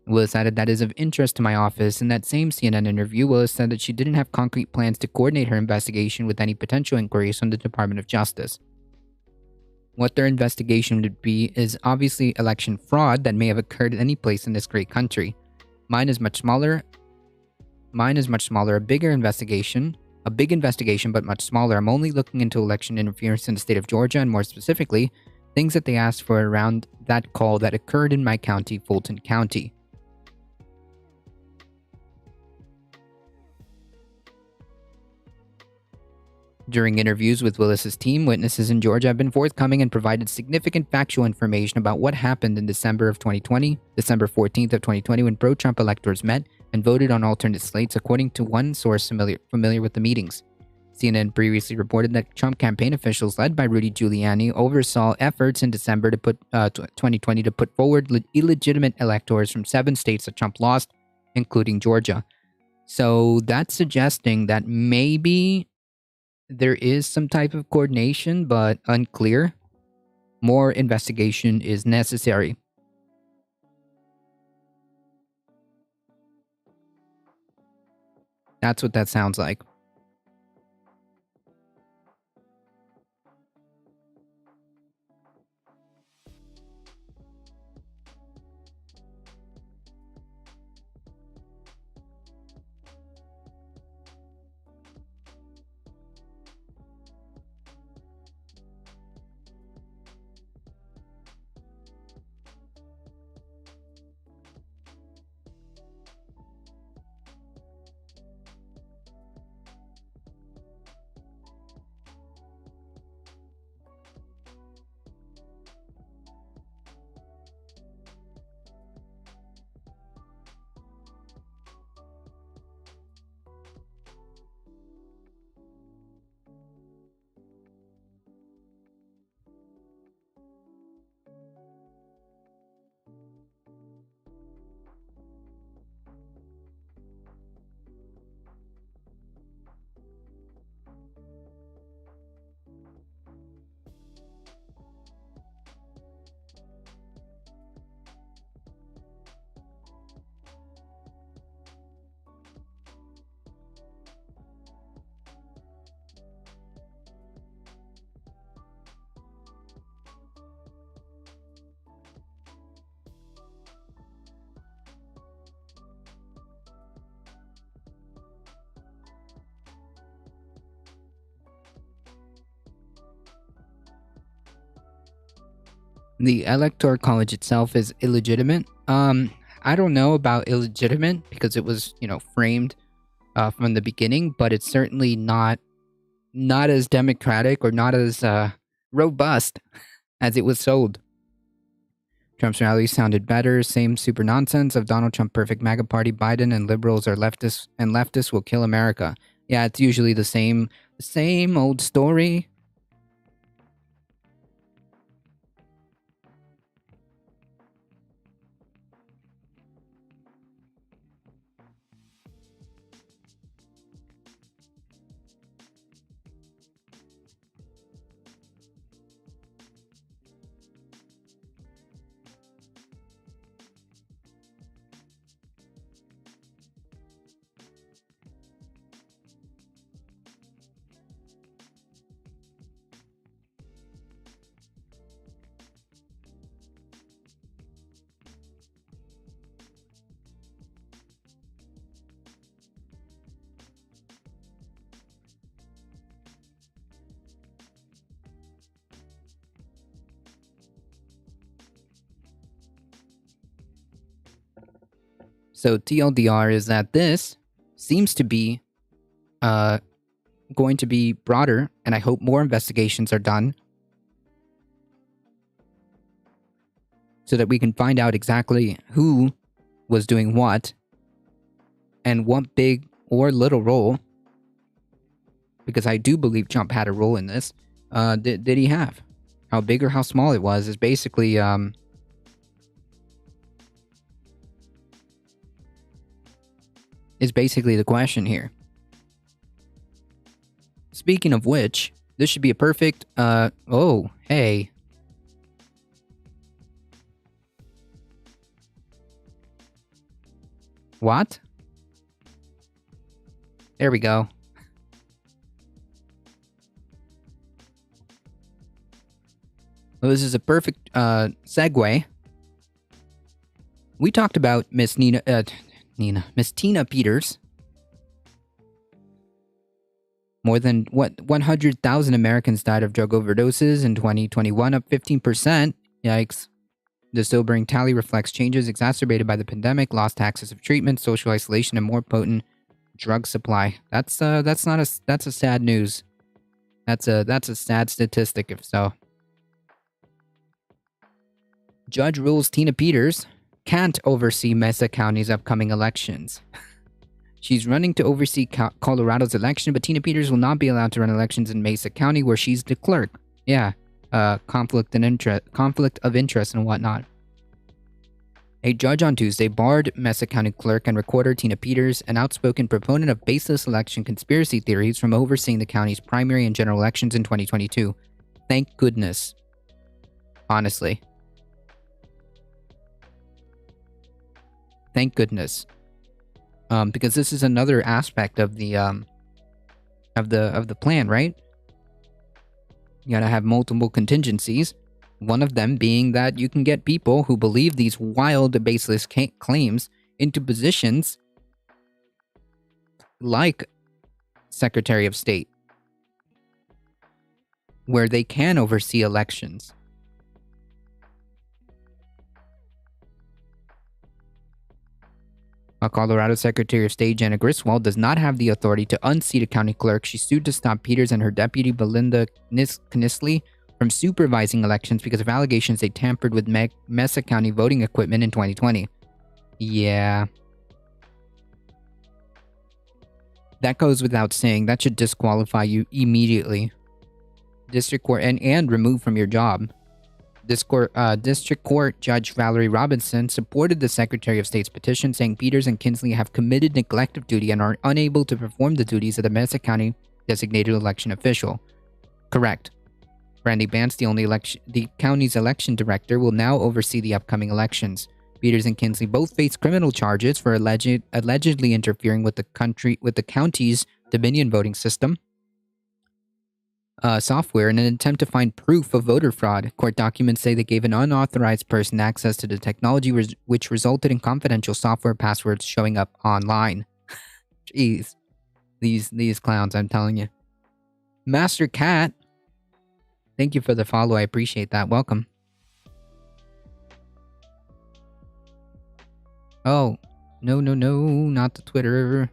[SPEAKER 1] Willis added that is of interest to my office. In that same CNN interview, Willis said that she didn't have concrete plans to coordinate her investigation with any potential inquiries from the Department of Justice. What their investigation would be is obviously election fraud that may have occurred at any place in this great country. Mine is much smaller. A big investigation, but much smaller. I'm only looking into election interference in the state of Georgia, and more specifically, things that they asked for around that call that occurred in my county, Fulton County. During interviews with Willis's team, witnesses in Georgia have been forthcoming and provided significant factual information about what happened in December 14th of 2020, when pro-Trump electors met and voted on alternate slates, according to one source familiar with the meetings. CNN previously reported that Trump campaign officials led by Rudy Giuliani oversaw efforts in December 2020 to put forward illegitimate electors from 7 states that Trump lost, including Georgia. So that's suggesting that maybe there is some type of coordination, but unclear. More investigation is necessary. That's what that sounds like. The Electoral College itself is illegitimate. I don't know about illegitimate because it was, framed from the beginning, but it's certainly not as democratic or not as robust as it was sold. Trump's rally sounded better. Same super nonsense of Donald Trump, perfect MAGA party, Biden, and liberals are leftists, and leftists will kill America. Yeah, it's usually the same old story. So TLDR is that this seems to be going to be broader, and I hope more investigations are done so that we can find out exactly who was doing what and what big or little role, because I do believe Trump had a role in this, did he have? How big or how small it was is basically the question here. Speaking of which, this should be a perfect, oh, hey. What? There we go. Well, this is a perfect, segue. We talked about Miss Nina, Miss Tina Peters. More than 100,000 Americans died of drug overdoses in 2021, up 15%. Yikes. The sobering tally reflects changes exacerbated by the pandemic, lost access of treatment, social isolation, and more potent drug supply. That's a sad news. That's a sad statistic if so. Judge rules Tina Peters can't oversee Mesa County's upcoming elections. She's running to oversee Colorado's election, but Tina Peters will not be allowed to run elections in Mesa County, where she's the clerk. Yeah, conflict of interest and whatnot. A judge on Tuesday barred Mesa County Clerk and Recorder Tina Peters, an outspoken proponent of baseless election conspiracy theories, from overseeing the county's primary and general elections in 2022. Thank goodness. Honestly. Thank goodness. Because this is another aspect of the plan, right? You gotta have multiple contingencies. One of them being that you can get people who believe these wild, baseless claims into positions like Secretary of State, where they can oversee elections. Colorado Secretary of State Jana Griswold does not have the authority to unseat a county clerk. She sued to stop Peters and her deputy Belinda Knisley from supervising elections because of allegations they tampered with Mesa County voting equipment in 2020. Yeah. That goes without saying. That should disqualify you immediately. District Court and remove from your job. District Court Judge Valerie Robinson supported the Secretary of State's petition, saying Peters and Kinsley have committed neglect of duty and are unable to perform the duties of the Mesa County designated election official. Correct. Brandy Bance, the county's election director, will now oversee the upcoming elections. Peters and Kinsley both face criminal charges for allegedly interfering with the county's Dominion voting system software in an attempt to find proof of voter fraud. Court documents say they gave an unauthorized person access to the technology, which resulted in confidential software passwords showing up online. Jeez. These clowns, I'm telling you. Master Cat, thank you for the follow. I appreciate that. Welcome. Oh, no, not the Twitter.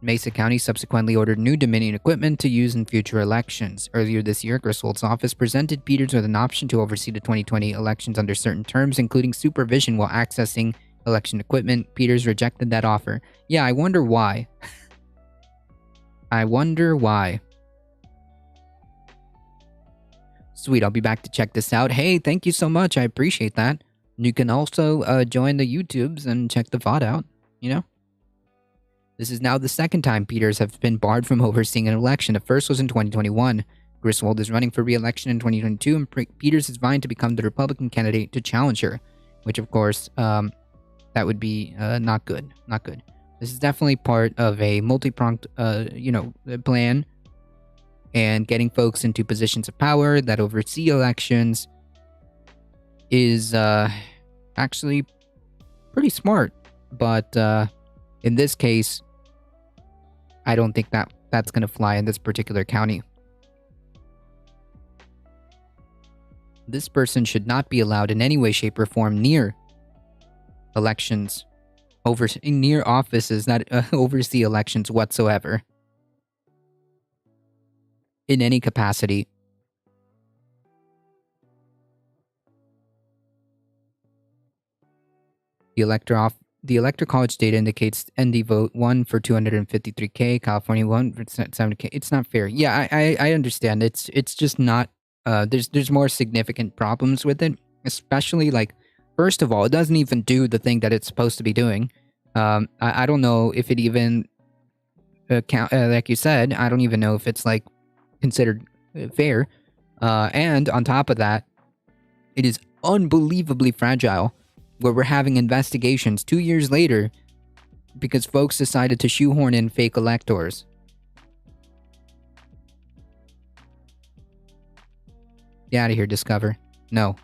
[SPEAKER 1] Mesa County subsequently ordered new Dominion equipment to use in future elections. Earlier this year, Griswold's office presented Peters with an option to oversee the 2020 elections under certain terms, including supervision while accessing election equipment. Peters rejected that offer. Yeah, I wonder why. I wonder why. Sweet, I'll be back to check this out. Hey, thank you so much. I appreciate that. You can also join the YouTubes and check the VOD out, you know? This is now the second time Peters has been barred from overseeing an election. The first was in 2021. Griswold is running for re-election in 2022, and Peters is vying to become the Republican candidate to challenge her, which, of course, that would be not good. Not good. This is definitely part of a multi-pronged, plan, and getting folks into positions of power that oversee elections is actually pretty smart. But in this case, I don't think that's going to fly in this particular county. This person should not be allowed in any way, shape, or form near elections, near offices that oversee elections whatsoever, in any capacity. The Electoral College data indicates ND vote 1 for 253K, California 1 for 70K. It's not fair. Yeah, I understand. It's just not. There's more significant problems with it, especially like, first of all, it doesn't even do the thing that it's supposed to be doing. I don't know if it even like you said, I don't even know if it's like considered fair. And on top of that, it is unbelievably fragile, where we're having investigations 2 years later because folks decided to shoehorn in fake electors. Get out of here, Discover. No.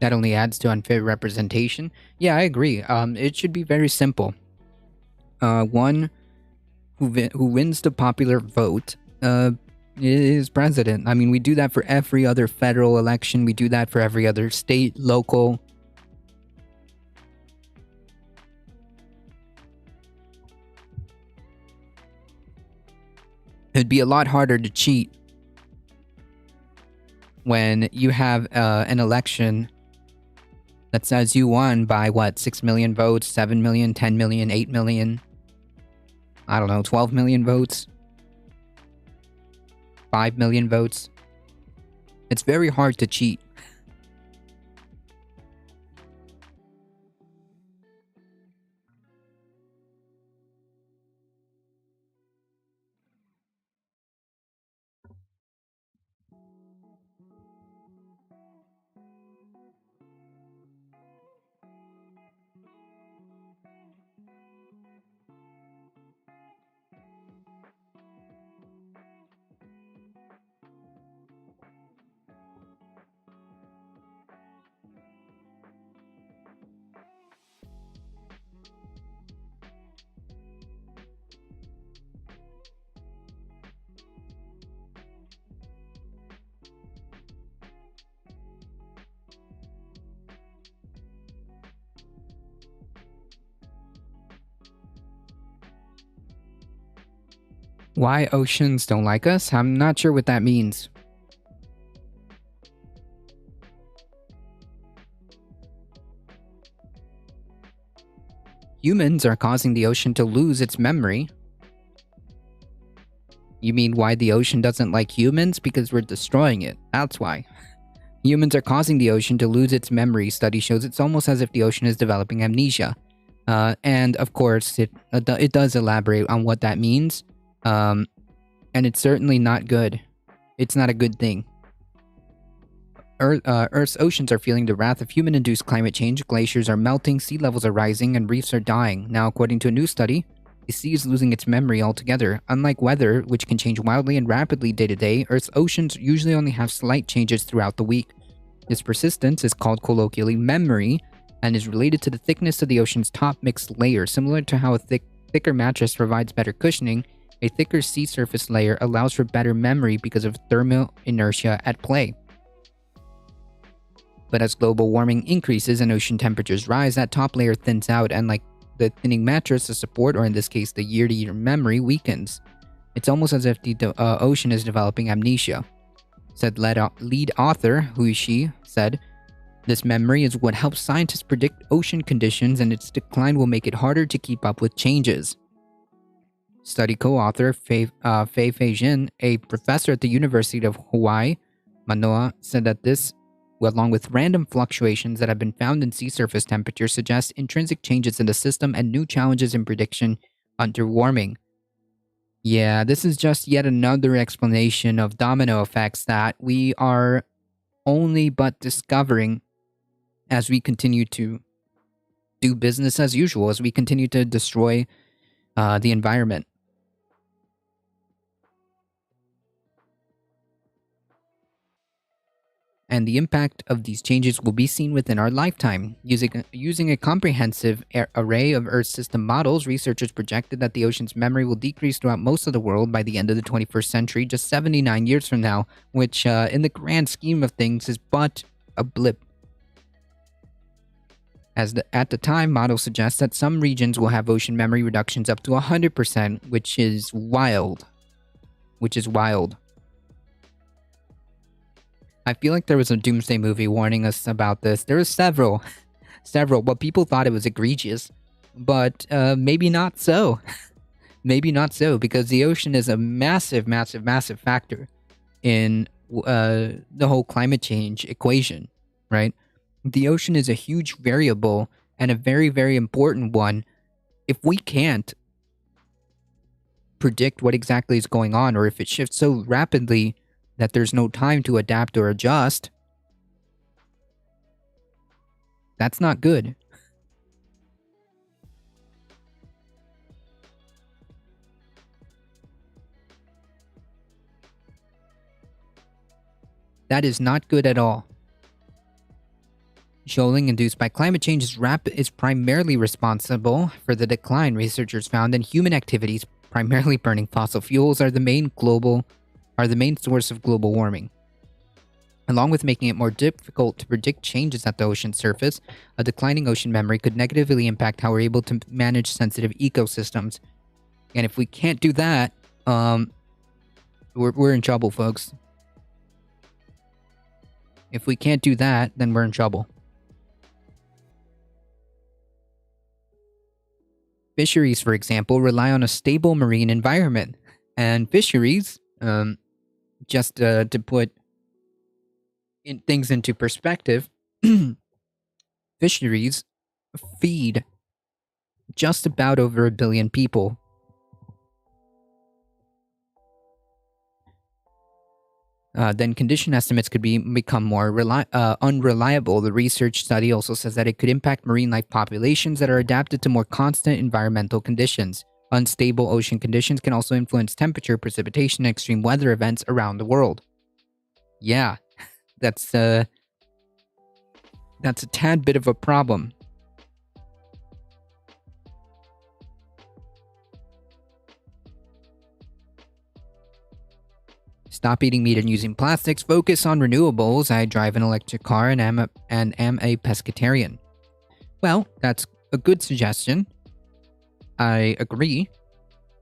[SPEAKER 1] That only adds to unfair representation. Yeah, I agree. It should be very simple. One who wins the popular vote is president. I mean, we do that for every other federal election. We do that for every other state, local. It'd be a lot harder to cheat when you have an election that says you won by what, 6 million votes, 7 million, 10 million, 8 million, I don't know, 12 million votes, 5 million votes. It's very hard to cheat. Why oceans don't like us? I'm not sure what that means. Humans are causing the ocean to lose its memory. You mean why the ocean doesn't like humans? Because we're destroying it. That's why. Humans are causing the ocean to lose its memory. Study shows it's almost as if the ocean is developing amnesia. And of course, it does elaborate on what that means. And it's certainly not good. It's not a good thing. Earth's oceans are feeling the wrath of human-induced climate change. Glaciers are melting, sea levels are rising, and reefs are dying. Now, according to a new study, the sea is losing its memory altogether. Unlike weather, which can change wildly and rapidly day to day, Earth's oceans usually only have slight changes throughout the week. This persistence is called colloquially memory and is related to the thickness of the ocean's top mixed layer. Similar to how a thicker mattress provides better cushioning, a thicker sea surface layer allows for better memory because of thermal inertia at play. But as global warming increases and ocean temperatures rise, that top layer thins out, and like the thinning mattress, the support, or in this case, the year-to-year memory, weakens. It's almost as if the ocean is developing amnesia. Said lead author Hui Shi said, "This memory is what helps scientists predict ocean conditions, and its decline will make it harder to keep up with changes." Study co-author Fei Jin, a professor at the University of Hawaii, Manoa, said that this, along with random fluctuations that have been found in sea surface temperature, suggest intrinsic changes in the system and new challenges in prediction under warming. Yeah, this is just yet another explanation of domino effects that we are only but discovering as we continue to do business as usual, as we continue to destroy the environment. And the impact of these changes will be seen within our lifetime. Using a comprehensive array of Earth system models, researchers projected that the ocean's memory will decrease throughout most of the world by the end of the 21st century, just 79 years from now, which, in the grand scheme of things, is but a blip. At the time, models suggest that some regions will have ocean memory reductions up to 100%, which is wild. I feel like there was a Doomsday movie warning us about this. There was several, but people thought it was egregious. But maybe not so. Maybe not so, because the ocean is a massive, massive, massive factor in the whole climate change equation, right? The ocean is a huge variable and a very, very important one. If we can't predict what exactly is going on, or if it shifts so rapidly that there's no time to adapt or adjust, that's not good. That is not good at all. Shoaling induced by climate change is primarily responsible for the decline, researchers found, in human activities, primarily burning fossil fuels, are the main source of global warming. Along with making it more difficult to predict changes at the ocean surface, a declining ocean memory could negatively impact how we're able to manage sensitive ecosystems. And if we can't do that, we're in trouble, folks. If we can't do that, then we're in trouble. Fisheries, for example, rely on a stable marine environment. And fisheries, just to put things into perspective, fisheries feed just about over 1 billion people. Then condition estimates could become more unreliable. The research study also says that it could impact marine life populations that are adapted to more constant environmental conditions. Unstable ocean conditions can also influence temperature, precipitation, and extreme weather events around the world. Yeah, that's a tad bit of a problem. Stop eating meat and using plastics. Focus on renewables. I drive an electric car and am a pescatarian. Well, that's a good suggestion. I agree.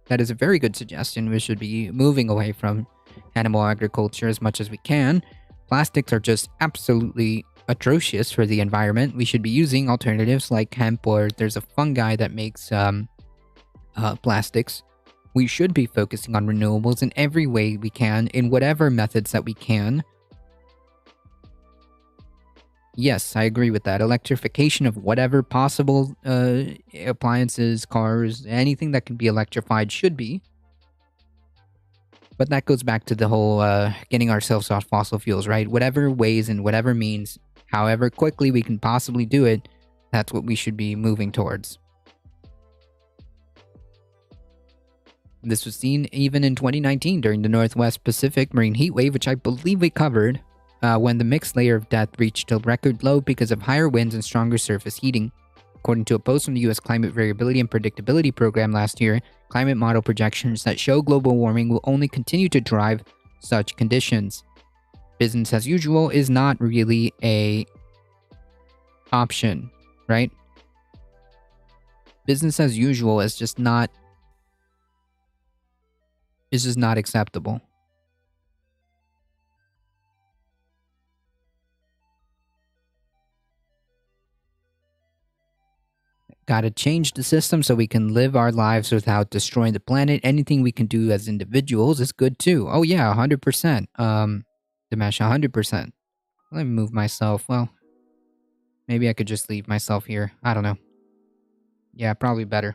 [SPEAKER 1] That is a very good suggestion. We should be moving away from animal agriculture as much as we can. Plastics are just absolutely atrocious for the environment. We should be using alternatives like hemp, or there's a fungi that makes plastics. We should be focusing on renewables in every way we can, in whatever methods that we can. Yes, I agree with that. Electrification of whatever possible appliances, cars, anything that can be electrified should be. But that goes back to the whole getting ourselves off fossil fuels, right? Whatever ways and whatever means, however quickly we can possibly do it, that's what we should be moving towards. This was seen even in 2019 during the Northwest Pacific marine heat wave, which I believe we covered, when the mixed layer of death reached a record low because of higher winds and stronger surface heating. According to a post from the U.S. Climate Variability and Predictability Program last year, climate model projections that show global warming will only continue to drive such conditions. Business as usual is not really a option, right? Business as usual is just not acceptable. Gotta change the system so we can live our lives without destroying the planet. Anything we can do as individuals is good too. Oh yeah, 100%. Dimesh, 100%. Let me move myself. Well, maybe I could just leave myself here. I don't know. Yeah, probably better.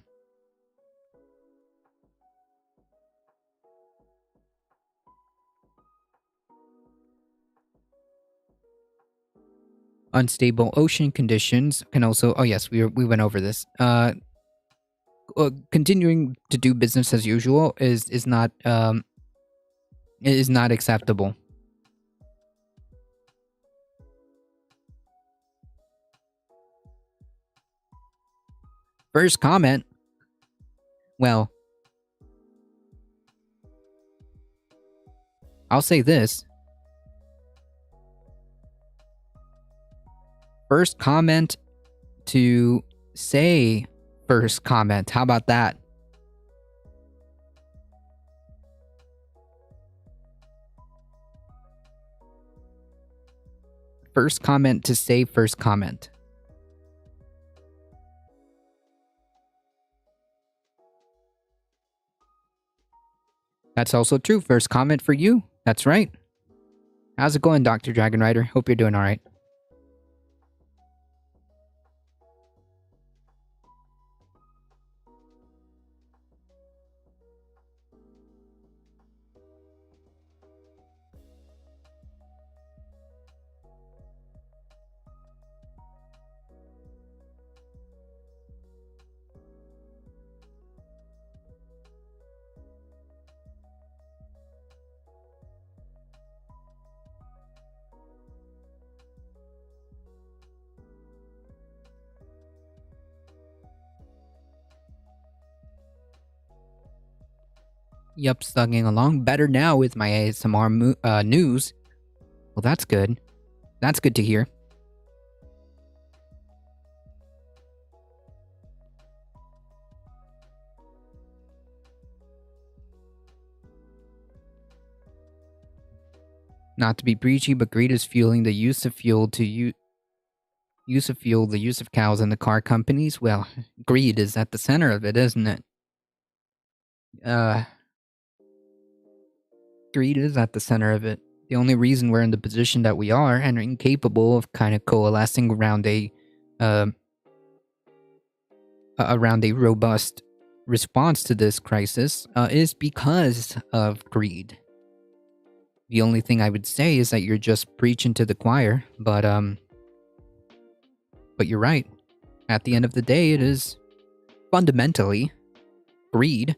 [SPEAKER 1] Unstable ocean conditions can also. Oh yes, we went over this. Continuing to do business as usual is not acceptable. First comment. Well, I'll say this. First comment to say first comment. How about that? First comment to say first comment. That's also true. First comment for you. That's right. How's it going, Dr. Dragon Rider? Hope you're doing alright. Yup, slugging along better now with my ASMR news. Well, that's good. That's good to hear. Not to be preachy, but greed is fueling the use of fuel the use of cows in the car companies. Well, greed is at the center of it, isn't it? Uh, Greed is at the center of it. The only reason we're in the position that we are and are incapable of kind of coalescing uh, around a robust response to this crisis is because of greed. The only thing I would say is that you're just preaching to the choir, but you're right. At the end of the day, it is fundamentally greed,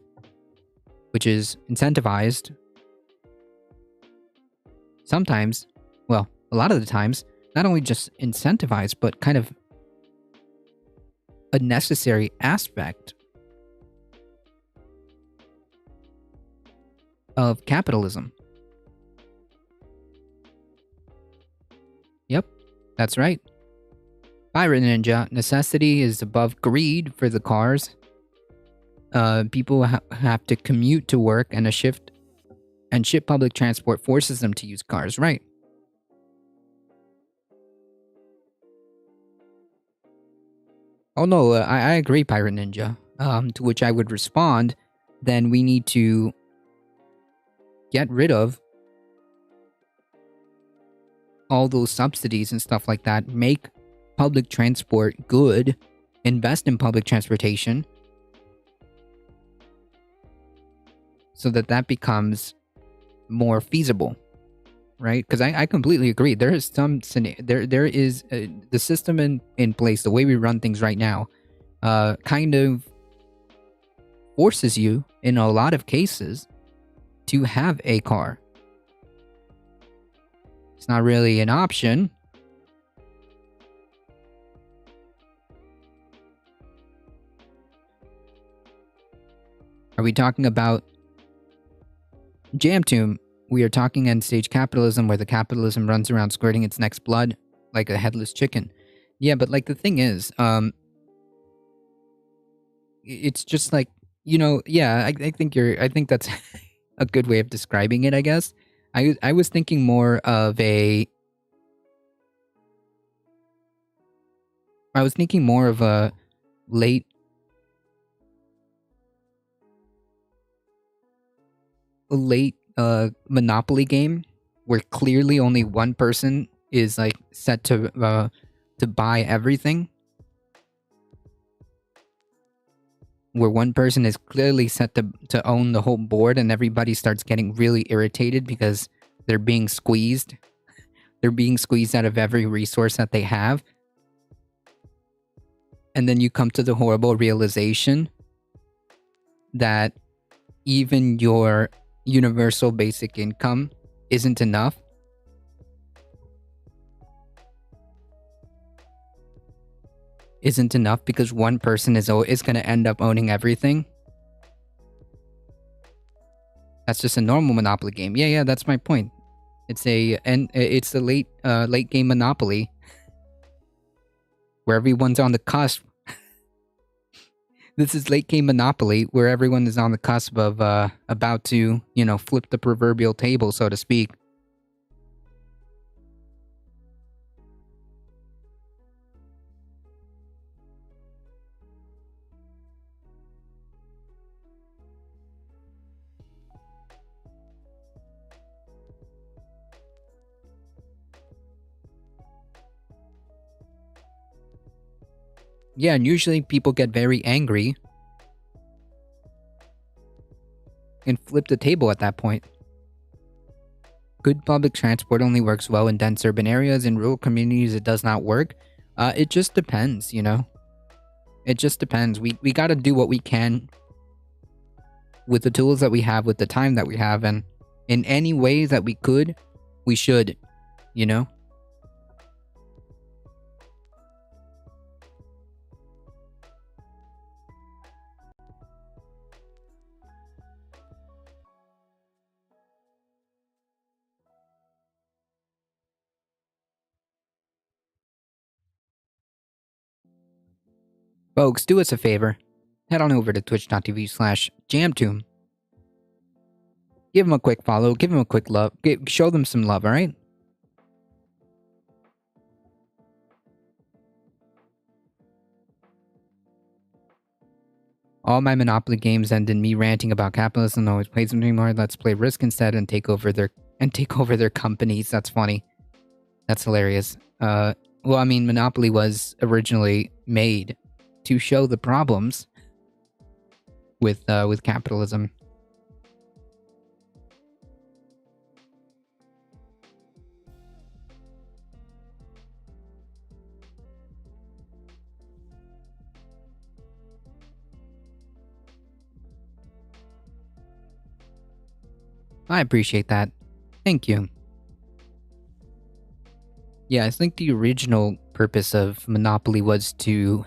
[SPEAKER 1] which is incentivized sometimes, well, a lot of the times, not only just incentivized, but kind of a necessary aspect of capitalism. Yep, that's right. Pirate Ninja, necessity is above greed for the cars. People have to commute to work, and ship public transport forces them to use cars, right? Oh no, I agree, Pirate Ninja. To which I would respond, then we need to get rid of all those subsidies and stuff like that. Make public transport good. Invest in public transportation so that becomes more feasible, right? Because I completely agree. There is there is the system in place, the way we run things right now, kind of forces you in a lot of cases to have a car. It's not really an option. Are we talking about Jamtomb? We are talking end stage capitalism, where the capitalism runs around squirting its next blood like a headless chicken. Yeah, but like the thing is, it's just like, yeah, I think that's a good way of describing it, I guess. I was thinking more of a late Monopoly game where clearly only one person is like set to buy everything, where one person is clearly set to own the whole board, and everybody starts getting really irritated because they're being squeezed. They're being squeezed out of every resource that they have. And then you come to the horrible realization that even your universal basic income isn't enough. Isn't enough because one person is going to end up owning everything. That's just a normal Monopoly game. Yeah, that's my point. It's a late game Monopoly where everyone's on the cusp. This is late game Monopoly where everyone is on the cusp of about to, flip the proverbial table, so to speak. Yeah, and usually people get very angry and flip the table at that point. Good public transport only works well in dense urban areas. In rural communities, it does not work. It just depends, It just depends. We got to do what we can with the tools that we have, with the time that we have, and in any ways that we could, we should, Folks, do us a favor. Head on over to twitch.tv/jamtoon. Give them a quick follow. Give them a quick love. Show them some love, alright? All my Monopoly games end in me ranting about capitalism and always play something more. Let's play Risk instead and take over their companies. That's funny. That's hilarious. Well, I mean, Monopoly was originally made to show the problems with capitalism. I appreciate that. Thank you. Yeah, I think the original purpose of Monopoly was to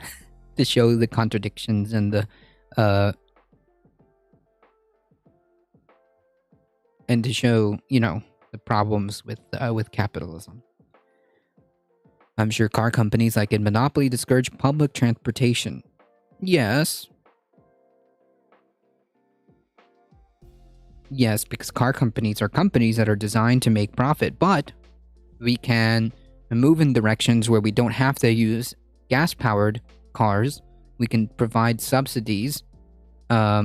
[SPEAKER 1] show the contradictions and to show, the problems with capitalism. I'm sure car companies like in Monopoly discourage public transportation. Yes. Yes, because car companies are companies that are designed to make profit, but we can move in directions where we don't have to use gas-powered cars. We can provide subsidies. For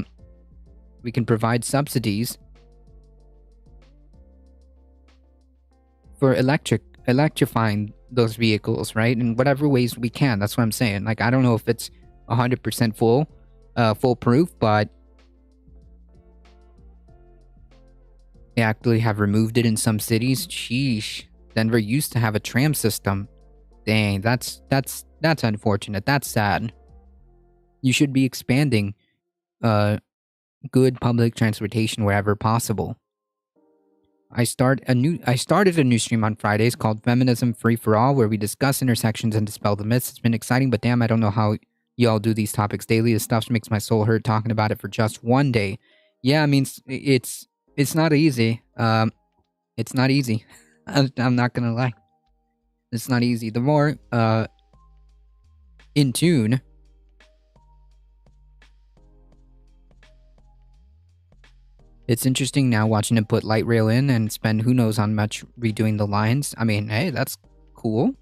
[SPEAKER 1] electrifying those vehicles, right? In whatever ways we can. That's what I'm saying. Like, I don't know if it's 100% foolproof, but they actually have removed it in some cities. Sheesh. Denver used to have a tram system. Dang, that's unfortunate. That's sad. You should be expanding good public transportation wherever possible. I started a new stream on Fridays called Feminism Free for All, where we discuss intersections and dispel the myths. It's been exciting, but damn, I don't know how y'all do these topics daily. This stuff makes my soul hurt talking about it for just one day. Yeah, I mean, it's not easy. It's not easy. I'm not gonna lie. It's not easy. The more in tune it's interesting now watching him put light rail in and spend who knows how much redoing the lines. I mean, hey, that's cool.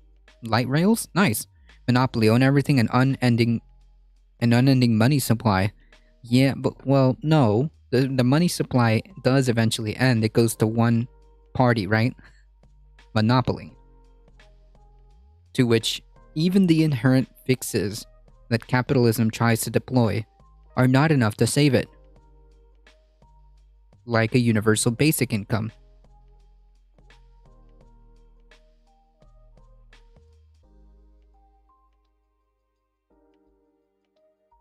[SPEAKER 1] Light rails, nice. Monopoly own everything and unending money supply. Yeah, but well, no. The money supply does eventually end. It goes to one party, right? Monopoly. To which even the inherent fixes that capitalism tries to deploy are not enough to save it. Like a universal basic income.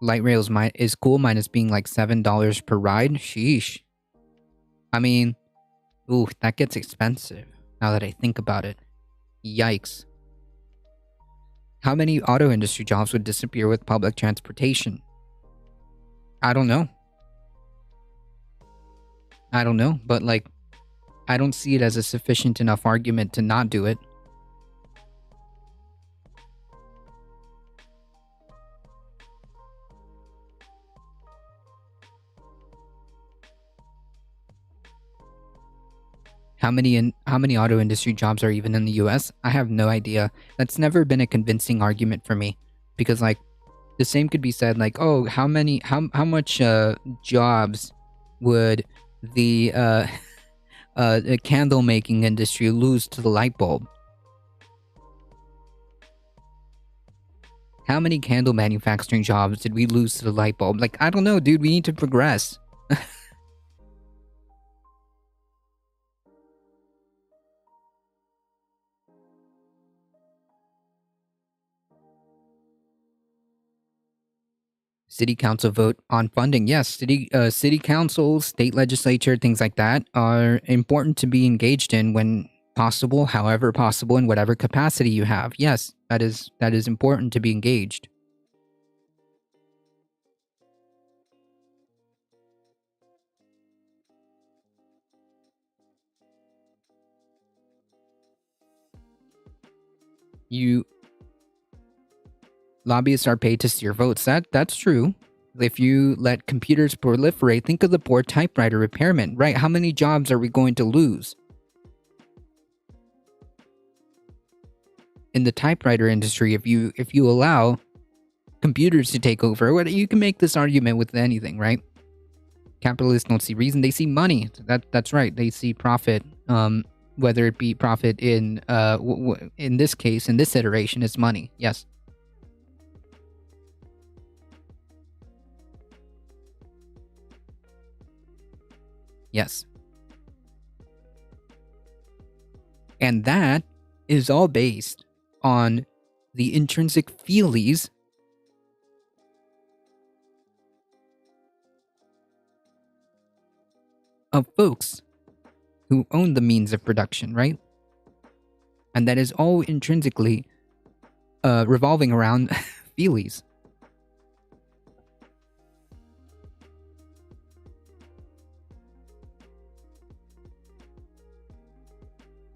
[SPEAKER 1] Light rails is cool, minus being like $7 per ride. Sheesh. I mean, ooh, that gets expensive now that I think about it. Yikes. How many auto industry jobs would disappear with public transportation? I don't know. But like, I don't see it as a sufficient enough argument to not do it. How many auto industry jobs are even in the US? I have no idea. That's never been a convincing argument for me, because like the same could be said like, oh, how much jobs would the candle making industry lose to the light bulb? How many candle manufacturing jobs did we lose to the light bulb? Like, I don't know, dude. We need to progress. City council vote on funding. Yes, city council, state legislature, things like that are important to be engaged in when possible, however possible, in whatever capacity you have. Yes, that is important to be engaged. You Lobbyists are paid to steer votes. That's true. If you let computers proliferate, think of the poor typewriter repairman, right? How many jobs are we going to lose? In the typewriter industry, if you allow computers to take over, you can make this argument with anything, right? Capitalists don't see reason; they see money. That's right. They see profit. Whether it be profit in in this case, in this iteration, is money. Yes. Yes. And that is all based on the intrinsic feelies of folks who own the means of production, right? And that is all intrinsically revolving around feelies.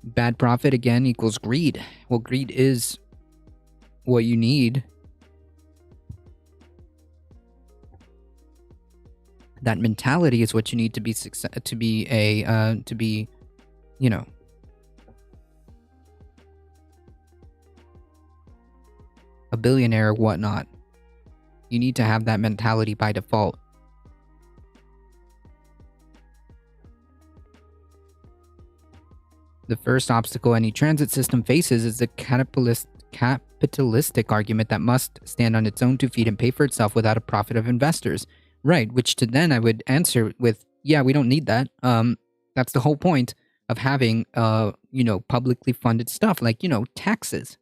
[SPEAKER 1] Bad profit again equals greed. Well, greed is what you need. That mentality is what you need to be you know, a billionaire or whatnot. You need to have that mentality by default. The first obstacle any transit system faces is the capitalistic argument that must stand on its own 2 feet and pay for itself without a profit of investors. Right, which to then I would answer with, yeah, we don't need that. That's the whole point of having, publicly funded stuff like, taxes.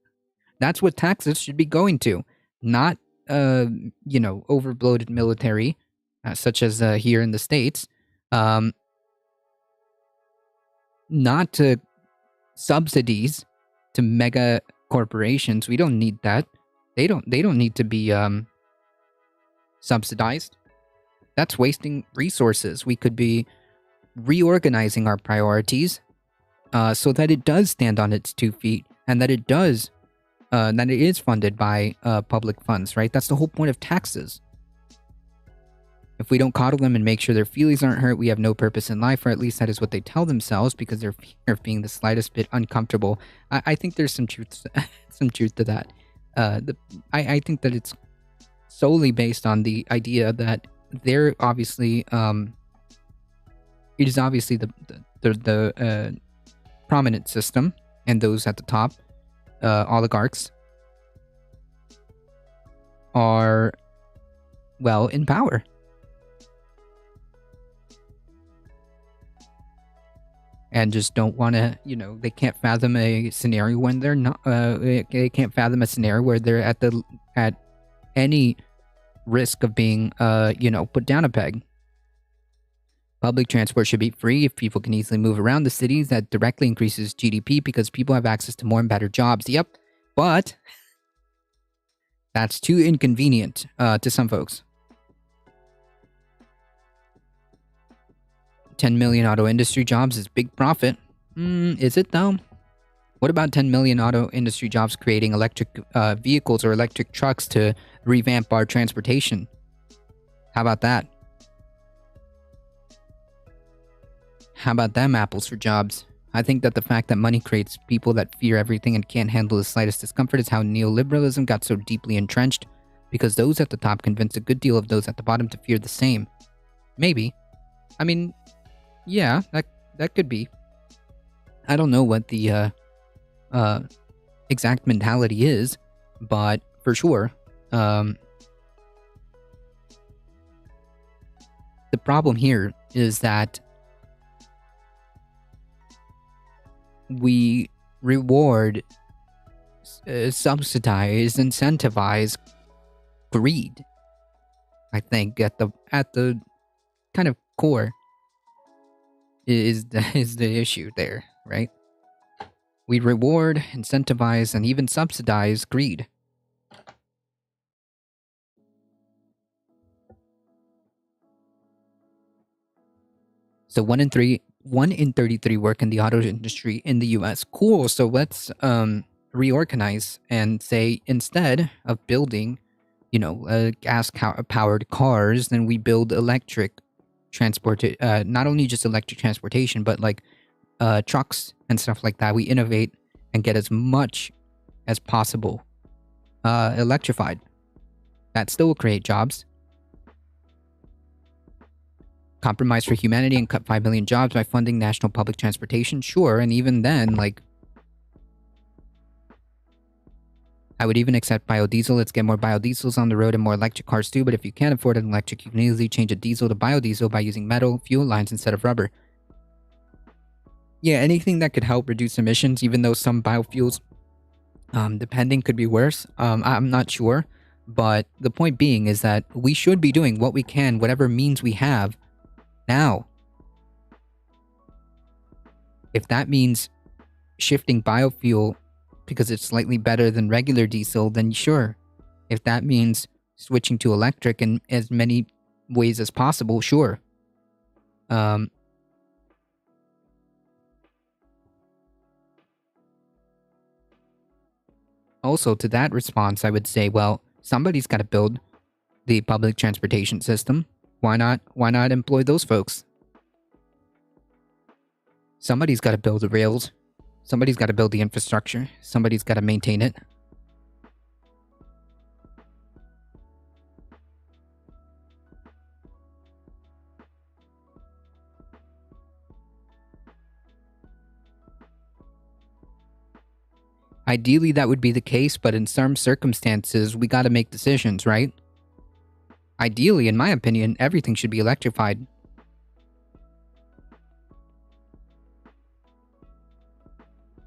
[SPEAKER 1] That's what taxes should be going to, not, overbloated military, such as here in the States. Not to subsidies to mega corporations. We don't need that. They don't need to be subsidized. That's wasting resources. We could be reorganizing our priorities so that it does stand on its 2 feet and that it does that it is funded by public funds, right? That's the whole point of taxes. If we don't coddle them and make sure their feelings aren't hurt, we have no purpose in life, or at least that is what they tell themselves because they're fear of being the slightest bit uncomfortable. I think there's some truth to that. I think that it's solely based on the idea that they're obviously it is obviously the prominent system and those at the top, oligarchs, are well in power. And just don't want to, they can't fathom a scenario when they're not. They can't fathom a scenario where they're at any risk of being, put down a peg. Public transport should be free. If people can easily move around the cities, that directly increases GDP because people have access to more and better jobs. Yep, but that's too inconvenient to some folks. 10 million auto industry jobs is big profit. Is it though? What about 10 million auto industry jobs creating electric vehicles or electric trucks to revamp our transportation? How about that? How about them apples for jobs? I think that the fact that money creates people that fear everything and can't handle the slightest discomfort is how neoliberalism got so deeply entrenched, because those at the top convinced a good deal of those at the bottom to fear the same. Maybe. I mean, yeah, that could be. I don't know what the exact mentality is, but for sure, the problem here is that we reward, subsidize, incentivize greed. I think at the kind of core is the issue there, right? We reward, incentivize, and even subsidize greed. So 1 in 33 work in the auto industry in the US. Cool. So let's reorganize and say, instead of building, gas powered cars, then we build electric transport. Not only just electric transportation, but like trucks and stuff like that. We innovate and get as much as possible electrified. That still will create jobs. Compromise for humanity and cut 5 million jobs by funding national public transportation? Sure, and even then, like, I would even accept biodiesel. Let's get more biodiesels on the road and more electric cars too, but if you can't afford an electric, you can easily change a diesel to biodiesel by using metal fuel lines instead of rubber. Yeah, anything that could help reduce emissions, even though some biofuels, depending, could be worse. I'm not sure, but the point being is that we should be doing what we can, whatever means we have, now. If that means shifting biofuel because it's slightly better than regular diesel, then sure. If that means switching to electric in as many ways as possible, sure. Also, to that response, I would say, well, somebody's got to build the public transportation system. Why not? Why not employ those folks? Somebody's got to build the rails. Somebody's got to build the infrastructure. Somebody's got to maintain it. Ideally, that would be the case, but in some circumstances, we gotta make decisions, right? Ideally, in my opinion, everything should be electrified.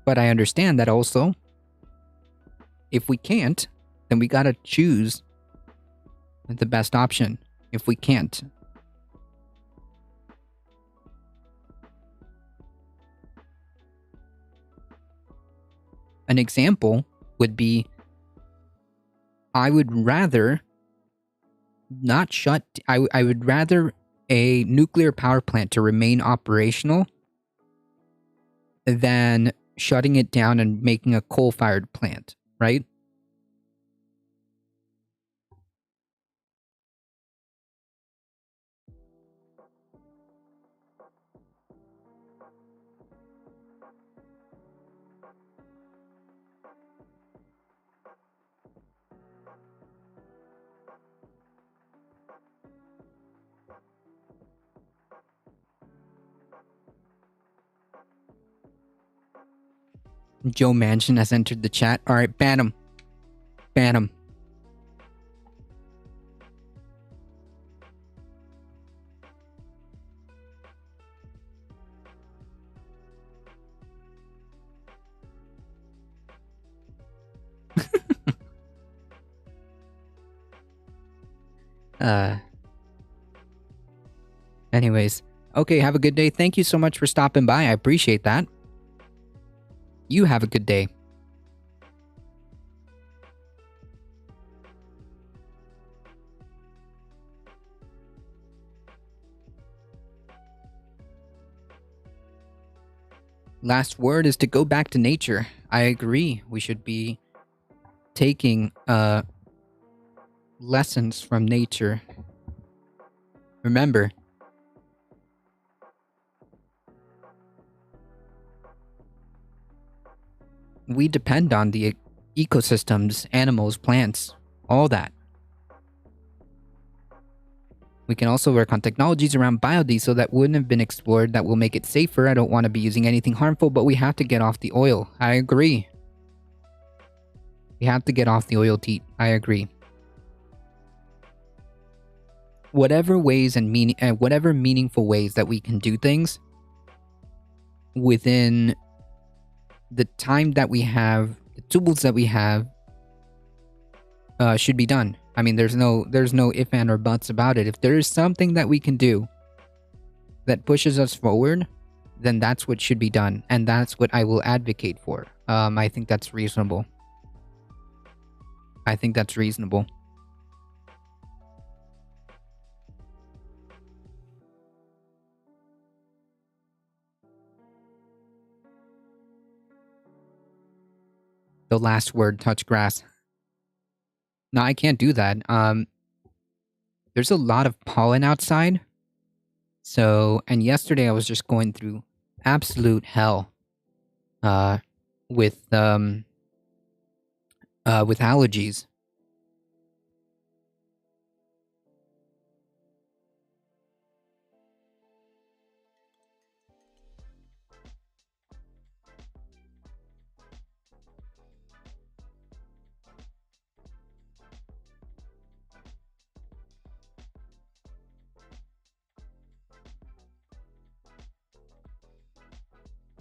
[SPEAKER 1] But I understand that also, if we can't, then we gotta choose the best option. If we can't. An example would be, I would rather not shut... I would rather a nuclear power plant to remain operational than shutting it down and making a coal-fired plant, right? Joe Manchin has entered the chat. Alright, ban him. Ban him. Anyways. Okay, have a good day. Thank you so much for stopping by. I appreciate that. You have a good day. Last word is to go back to nature. I agree. We should be taking lessons from nature. Remember, we depend on the ecosystems, animals, plants, all that. We can also work on technologies around biodiesel that wouldn't have been explored that will make it safer. I don't want to be using anything harmful, but we have to get off the oil. I agree. We have to get off the oil teat. I agree. Whatever ways and whatever meaningful ways that we can do things within the time that we have, the tools that we have, should be done. I mean, there's no if and or buts about it. If there is something that we can do that pushes us forward, then that's what should be done, and that's what I will advocate for. I think that's reasonable. I think that's reasonable. the last word touch grass. No, I can't do that. There's a lot of pollen outside. So, and yesterday I was just going through absolute hell uh with with allergies.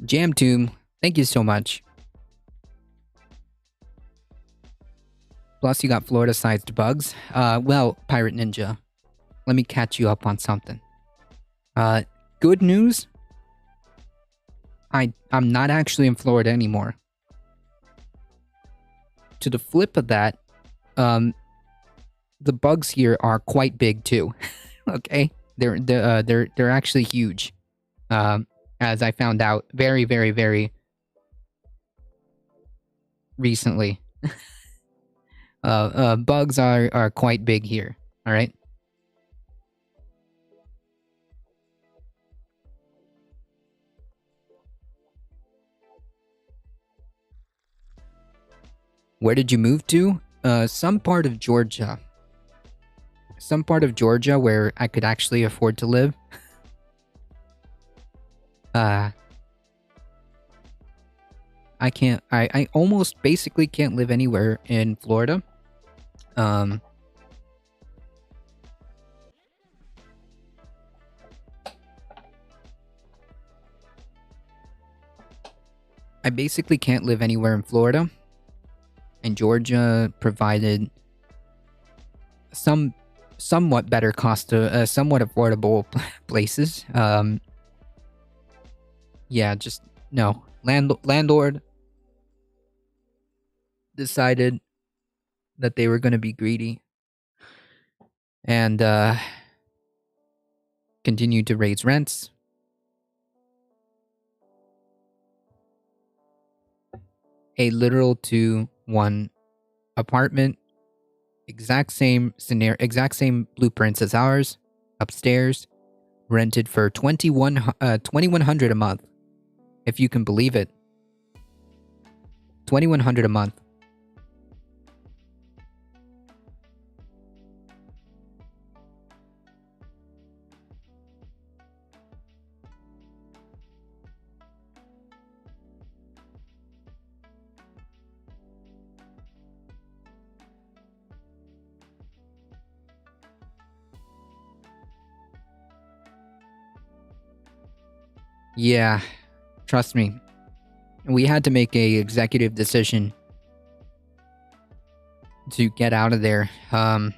[SPEAKER 1] Jam Tomb, thank you so much. Plus, you got Florida-sized bugs. Well, Pirate Ninja, let me catch you up on something. Good news. I'm not actually in Florida anymore. To the flip of that, the bugs here are quite big too. Okay, they're actually huge. As I found out very, very, very recently. Bugs are quite big here. All right. Where did you move to? Some part of Georgia. Some part of Georgia where I could actually afford to live. I can't. I almost basically can't live anywhere in Florida. I basically can't live anywhere in Florida. And Georgia provided somewhat better cost to somewhat affordable places. Yeah, just no. Landlord decided that they were going to be greedy and continued to raise rents. A literal 2-1 apartment, exact same scenario, exact same blueprints as ours, upstairs, rented for $2,100 a month, if you can believe it. $2,100 a month. Yeah, trust me. We had to make a executive decision to get out of there. I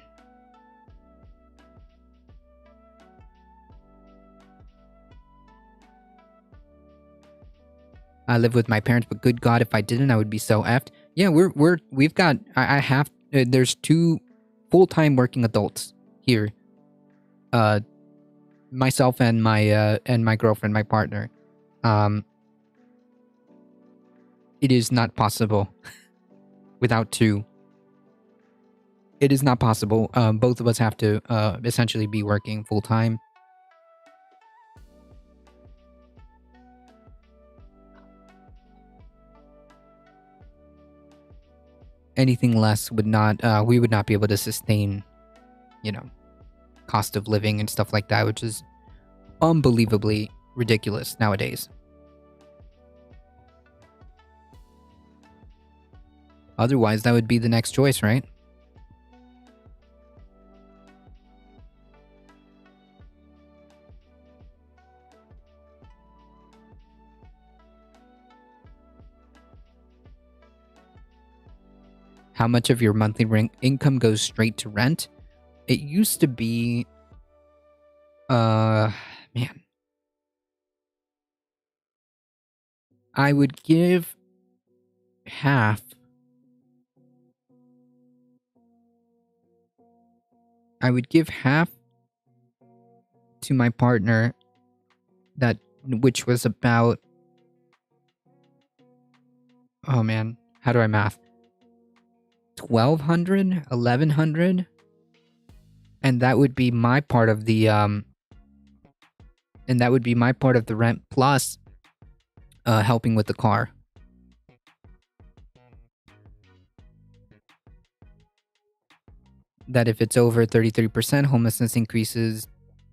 [SPEAKER 1] live with my parents, but good God, if I didn't, I would be so effed. Yeah, we've got. I have. There's 2 full-time working adults here. Myself and my girlfriend, my partner. It is not possible without 2. It is not possible. Both of us have to essentially be working full-time. Anything less would not, we would not be able to sustain, cost of living and stuff like that, which is unbelievably ridiculous nowadays. Otherwise, that would be the next choice, right? How much of your monthly income goes straight to rent? It used to be... man. I would give half. I would give half to my partner, which was about... Oh man, how do I math? 1,200, 1,100, and that would be my part of the rent plus helping with the car. That if it's over 33%, homelessness increases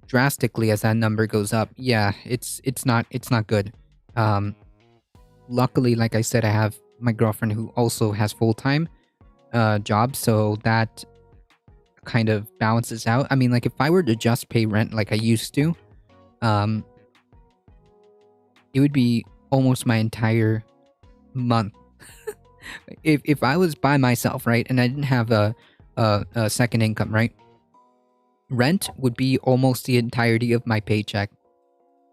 [SPEAKER 1] drastically as that number goes up. Yeah, it's not good. Luckily, like I said, I have my girlfriend who also has full-time job, so that kind of balances out. I mean, like if I were to just pay rent like I used to, it would be almost my entire month. If I was by myself, right, and I didn't have a second income, right, rent would be almost the entirety of my paycheck.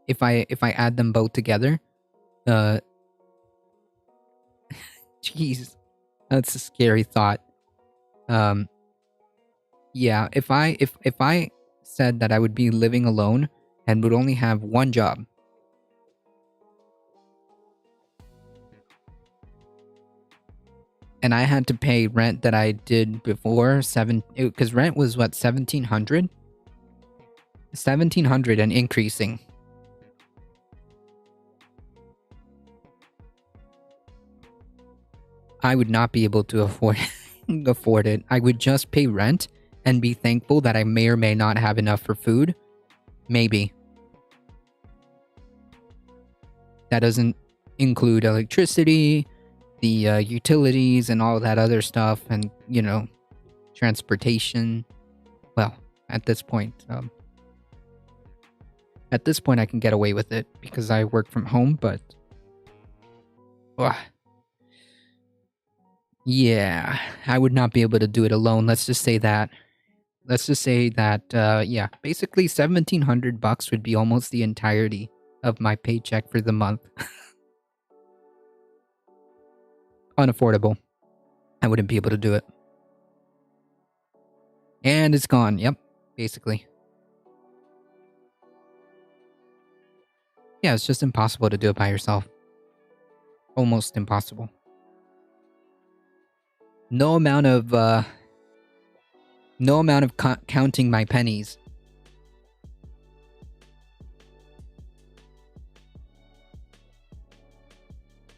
[SPEAKER 1] If I add them both together, jeez, that's a scary thought. Yeah, if I said that I would be living alone and would only have one job, and I had to pay rent that I did before, because rent was what, 1,700? 1,700 and increasing. I would not be able to afford it. I would just pay rent and be thankful that I may or may not have enough for food. Maybe. That doesn't include electricity, the utilities, and all that other stuff, and, transportation. Well, at this point, I can get away with it because I work from home, but... yeah, I would not be able to do it alone. Let's just say that. Yeah, basically $1,700 would be almost the entirety of my paycheck for the month. Unaffordable. I wouldn't be able to do it. And it's gone. Yep, basically. Yeah, it's just impossible to do it by yourself. Almost impossible. No amount of counting my pennies.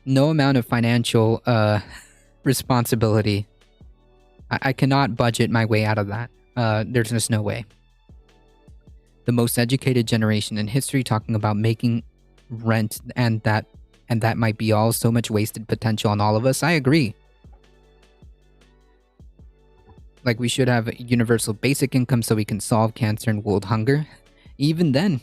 [SPEAKER 1] No amount of financial responsibility. I cannot budget my way out of that. There's just no way. The most educated generation in history talking about making rent, and that might be all so much wasted potential on all of us. I agree. Like, we should have a universal basic income so we can solve cancer and world hunger. Even then,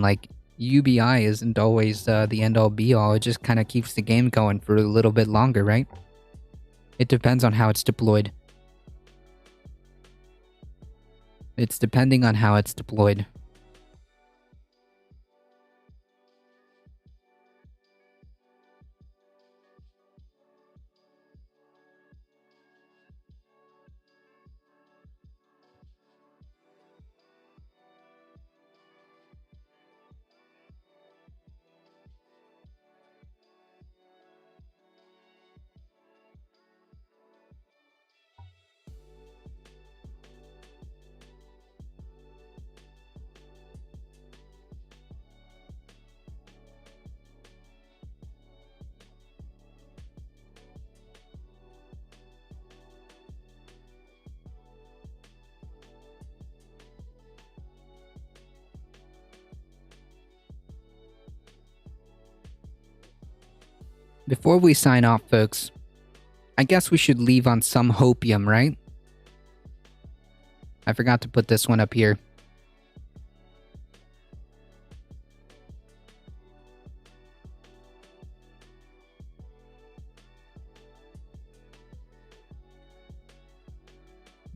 [SPEAKER 1] like, UBI isn't always the end-all be-all. It just kind of keeps the game going for a little bit longer, right? It depends on how it's deployed. It's depending on how it's deployed. Before we sign off, folks, I guess we should leave on some hopium, right? I forgot to put this one up here.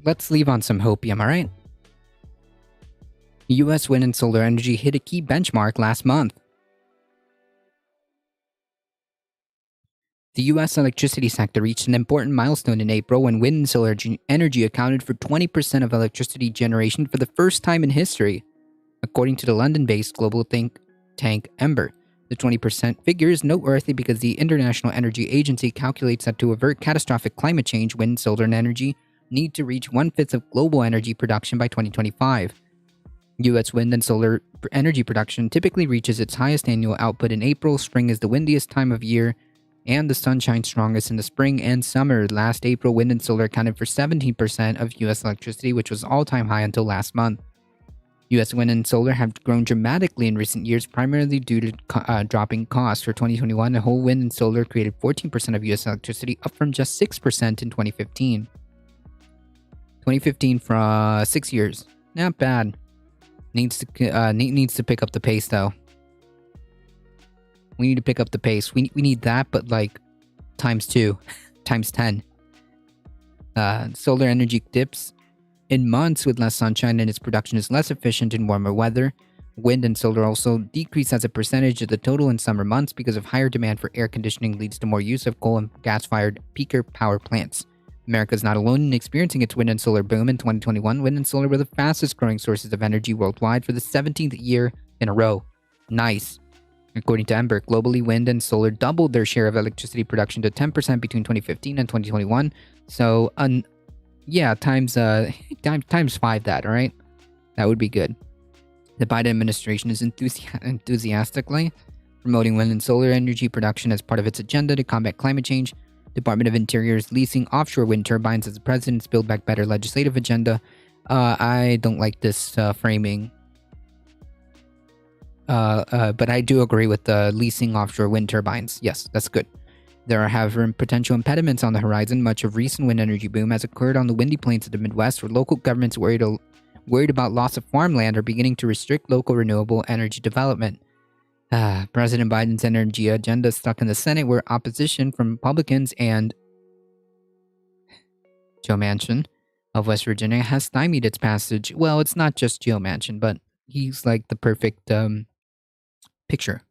[SPEAKER 1] Let's leave on some hopium, alright? US wind and solar energy hit a key benchmark last month. The US electricity sector reached an important milestone in April when wind and solar energy accounted for 20% of electricity generation for the first time in history. According to the London-based global think tank Ember, The 20% figure is noteworthy because the International Energy Agency calculates that to avert catastrophic climate change, wind, solar, and energy need to reach 1/5 of global energy production by 2025. U.S. wind and solar energy production typically reaches its highest annual output in April. Spring is the windiest time of year, and the sun shines strongest in the spring and summer. Last April, wind and solar accounted for 17% of U.S. electricity, which was all-time high until last month. U.S. wind and solar have grown dramatically in recent years, primarily due to dropping costs. For 2021, whole wind and solar created 14% of U.S. electricity, up from just 6% in 2015. 2015 for 6 years. Not bad. Needs to pick up the pace, though. We need to pick up the pace. We need that, but like times 2, times 10. Solar energy dips in months with less sunshine, and its production is less efficient in warmer weather. Wind and solar also decrease as a percentage of the total in summer months because of higher demand for air conditioning leads to more use of coal and gas-fired peaker power plants. America is not alone in experiencing its wind and solar boom. In 2021, wind and solar were the fastest growing sources of energy worldwide for the 17th year in a row. Nice. According to Ember, globally, wind and solar doubled their share of electricity production to 10% between 2015 and 2021. So, yeah, times 5 that, all right? That would be good. The Biden administration is enthusiastically promoting wind and solar energy production as part of its agenda to combat climate change. Department of Interior is leasing offshore wind turbines as the president's Build Back Better legislative agenda. I don't like this framing. But I do agree with leasing offshore wind turbines. Yes, that's good. There are, however, potential impediments on the horizon. Much of recent wind energy boom has occurred on the windy plains of the Midwest, where local governments worried about loss of farmland are beginning to restrict local renewable energy development. President Biden's energy agenda is stuck in the Senate, where opposition from Republicans and Joe Manchin of West Virginia has stymied its passage. Well, it's not just Joe Manchin, but he's like the perfect picture.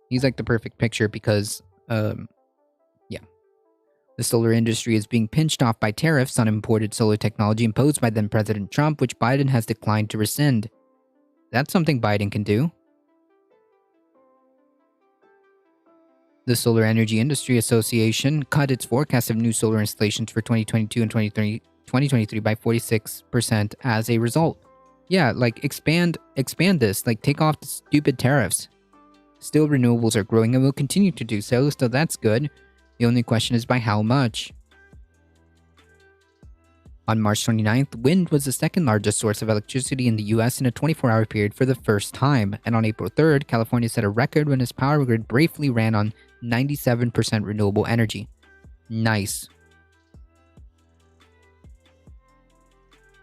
[SPEAKER 1] He's like the perfect picture because, yeah. The solar industry is being pinched off by tariffs on imported solar technology imposed by then President Trump, which Biden has declined to rescind. That's something Biden can do. The Solar Energy Industry Association cut its forecast of new solar installations for 2022 and 2023 by 46% as a result. Yeah, like expand this, like take off the stupid tariffs. Still, renewables are growing and will continue to do so that's good. The only question is by how much. On March 29th, wind was the second largest source of electricity in the US in a 24-hour period for the first time, and on April 3rd, California set a record when its power grid bravely ran on 97% renewable energy. Nice.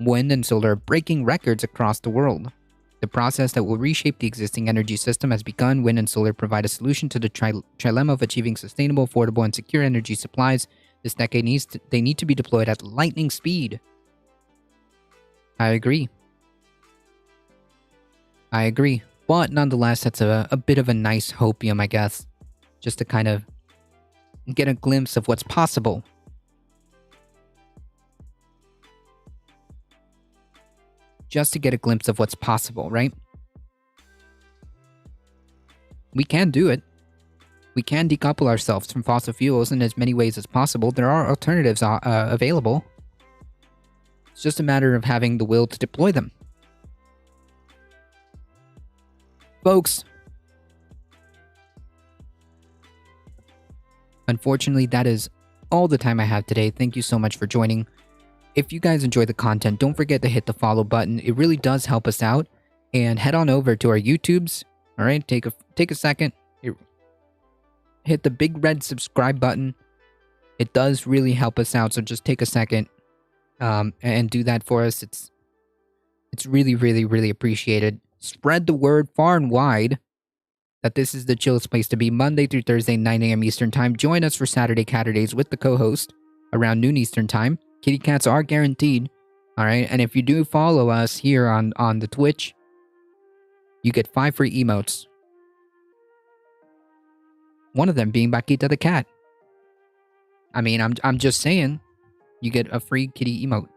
[SPEAKER 1] Wind and solar are breaking records across the world. The process that will reshape the existing energy system has begun. Wind and solar provide a solution to the trilemma of achieving sustainable, affordable, and secure energy supplies. This decade they need to be deployed at lightning speed. I agree. But nonetheless, that's a bit of a nice hopium, I guess. Just to kind of get a glimpse of what's possible. Just to get a glimpse of what's possible, right? We can do it. We can decouple ourselves from fossil fuels in as many ways as possible. There are alternatives available. It's just a matter of having the will to deploy them. Folks, unfortunately, that is all the time I have today. Thank you so much for joining. If you guys enjoy the content, don't forget to hit the follow button. It really does help us out. And head on over to our YouTubes. All right, take a second. Hit the big red subscribe button. It does really help us out. So just take a second and do that for us. It's really, really, really appreciated. Spread the word far and wide that this is the chillest place to be. Monday through Thursday, 9 a.m. Eastern Time. Join us for Saturday Catterdays with the co-host around noon Eastern Time. Kitty cats are guaranteed. All right. And if you do follow us here on the Twitch, you get 5 free emotes. One of them being Bakita the cat. I mean, I'm just saying, you get a free kitty emote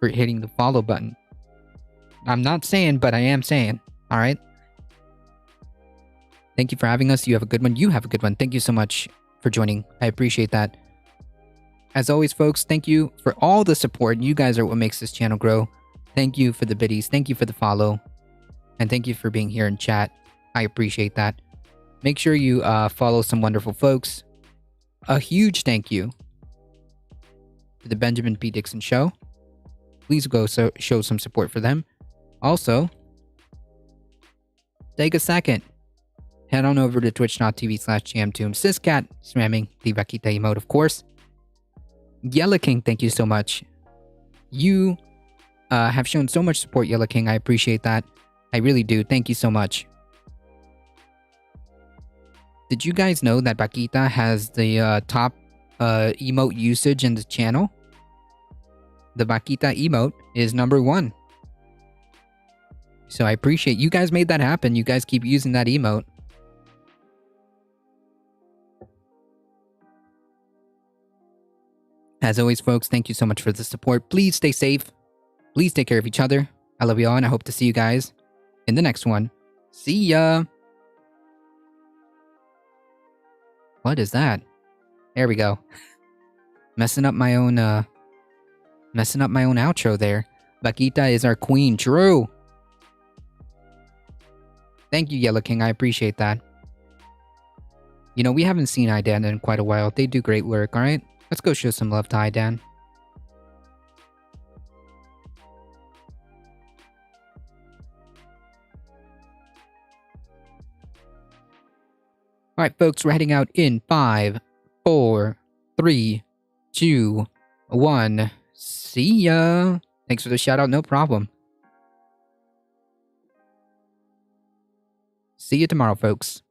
[SPEAKER 1] for hitting the follow button. I'm not saying, but I am saying. All right. Thank you for having us. You have a good one. You have a good one. Thank you so much for joining. I appreciate that. As always, folks, thank you for all the support. You guys are what makes this channel grow. Thank you for the biddies. Thank you for the follow. And thank you for being here in chat. I appreciate that. Make sure you follow some wonderful folks. A huge thank you to the Benjamin P. Dixon Show. Please go show some support for them. Also, take a second. Head on over to twitch.tv/jamtoom. Syscat spamming the Vaquita emote, of course. Yella King, thank you so much. You have shown so much support, Yella King. I appreciate that. I really do. Thank you so much. Did you guys know that Vaquita has the top emote usage in the channel? The Vaquita emote is #1. So I appreciate you guys made that happen. You guys keep using that emote. As always, folks, thank you so much for the support. Please stay safe. Please take care of each other. I love you all, and I hope to see you guys in the next one. See ya! What is that? There we go. Messing up my own outro there. Vaquita is our queen. True! Thank you, Yellow King. I appreciate that. You know, we haven't seen Idan in quite a while. They do great work, alright? Let's go show some love to Idan. Alright, folks, we're heading out in 5, 4, 3, 2, 1. See ya! Thanks for the shout out, no problem. See you tomorrow, folks.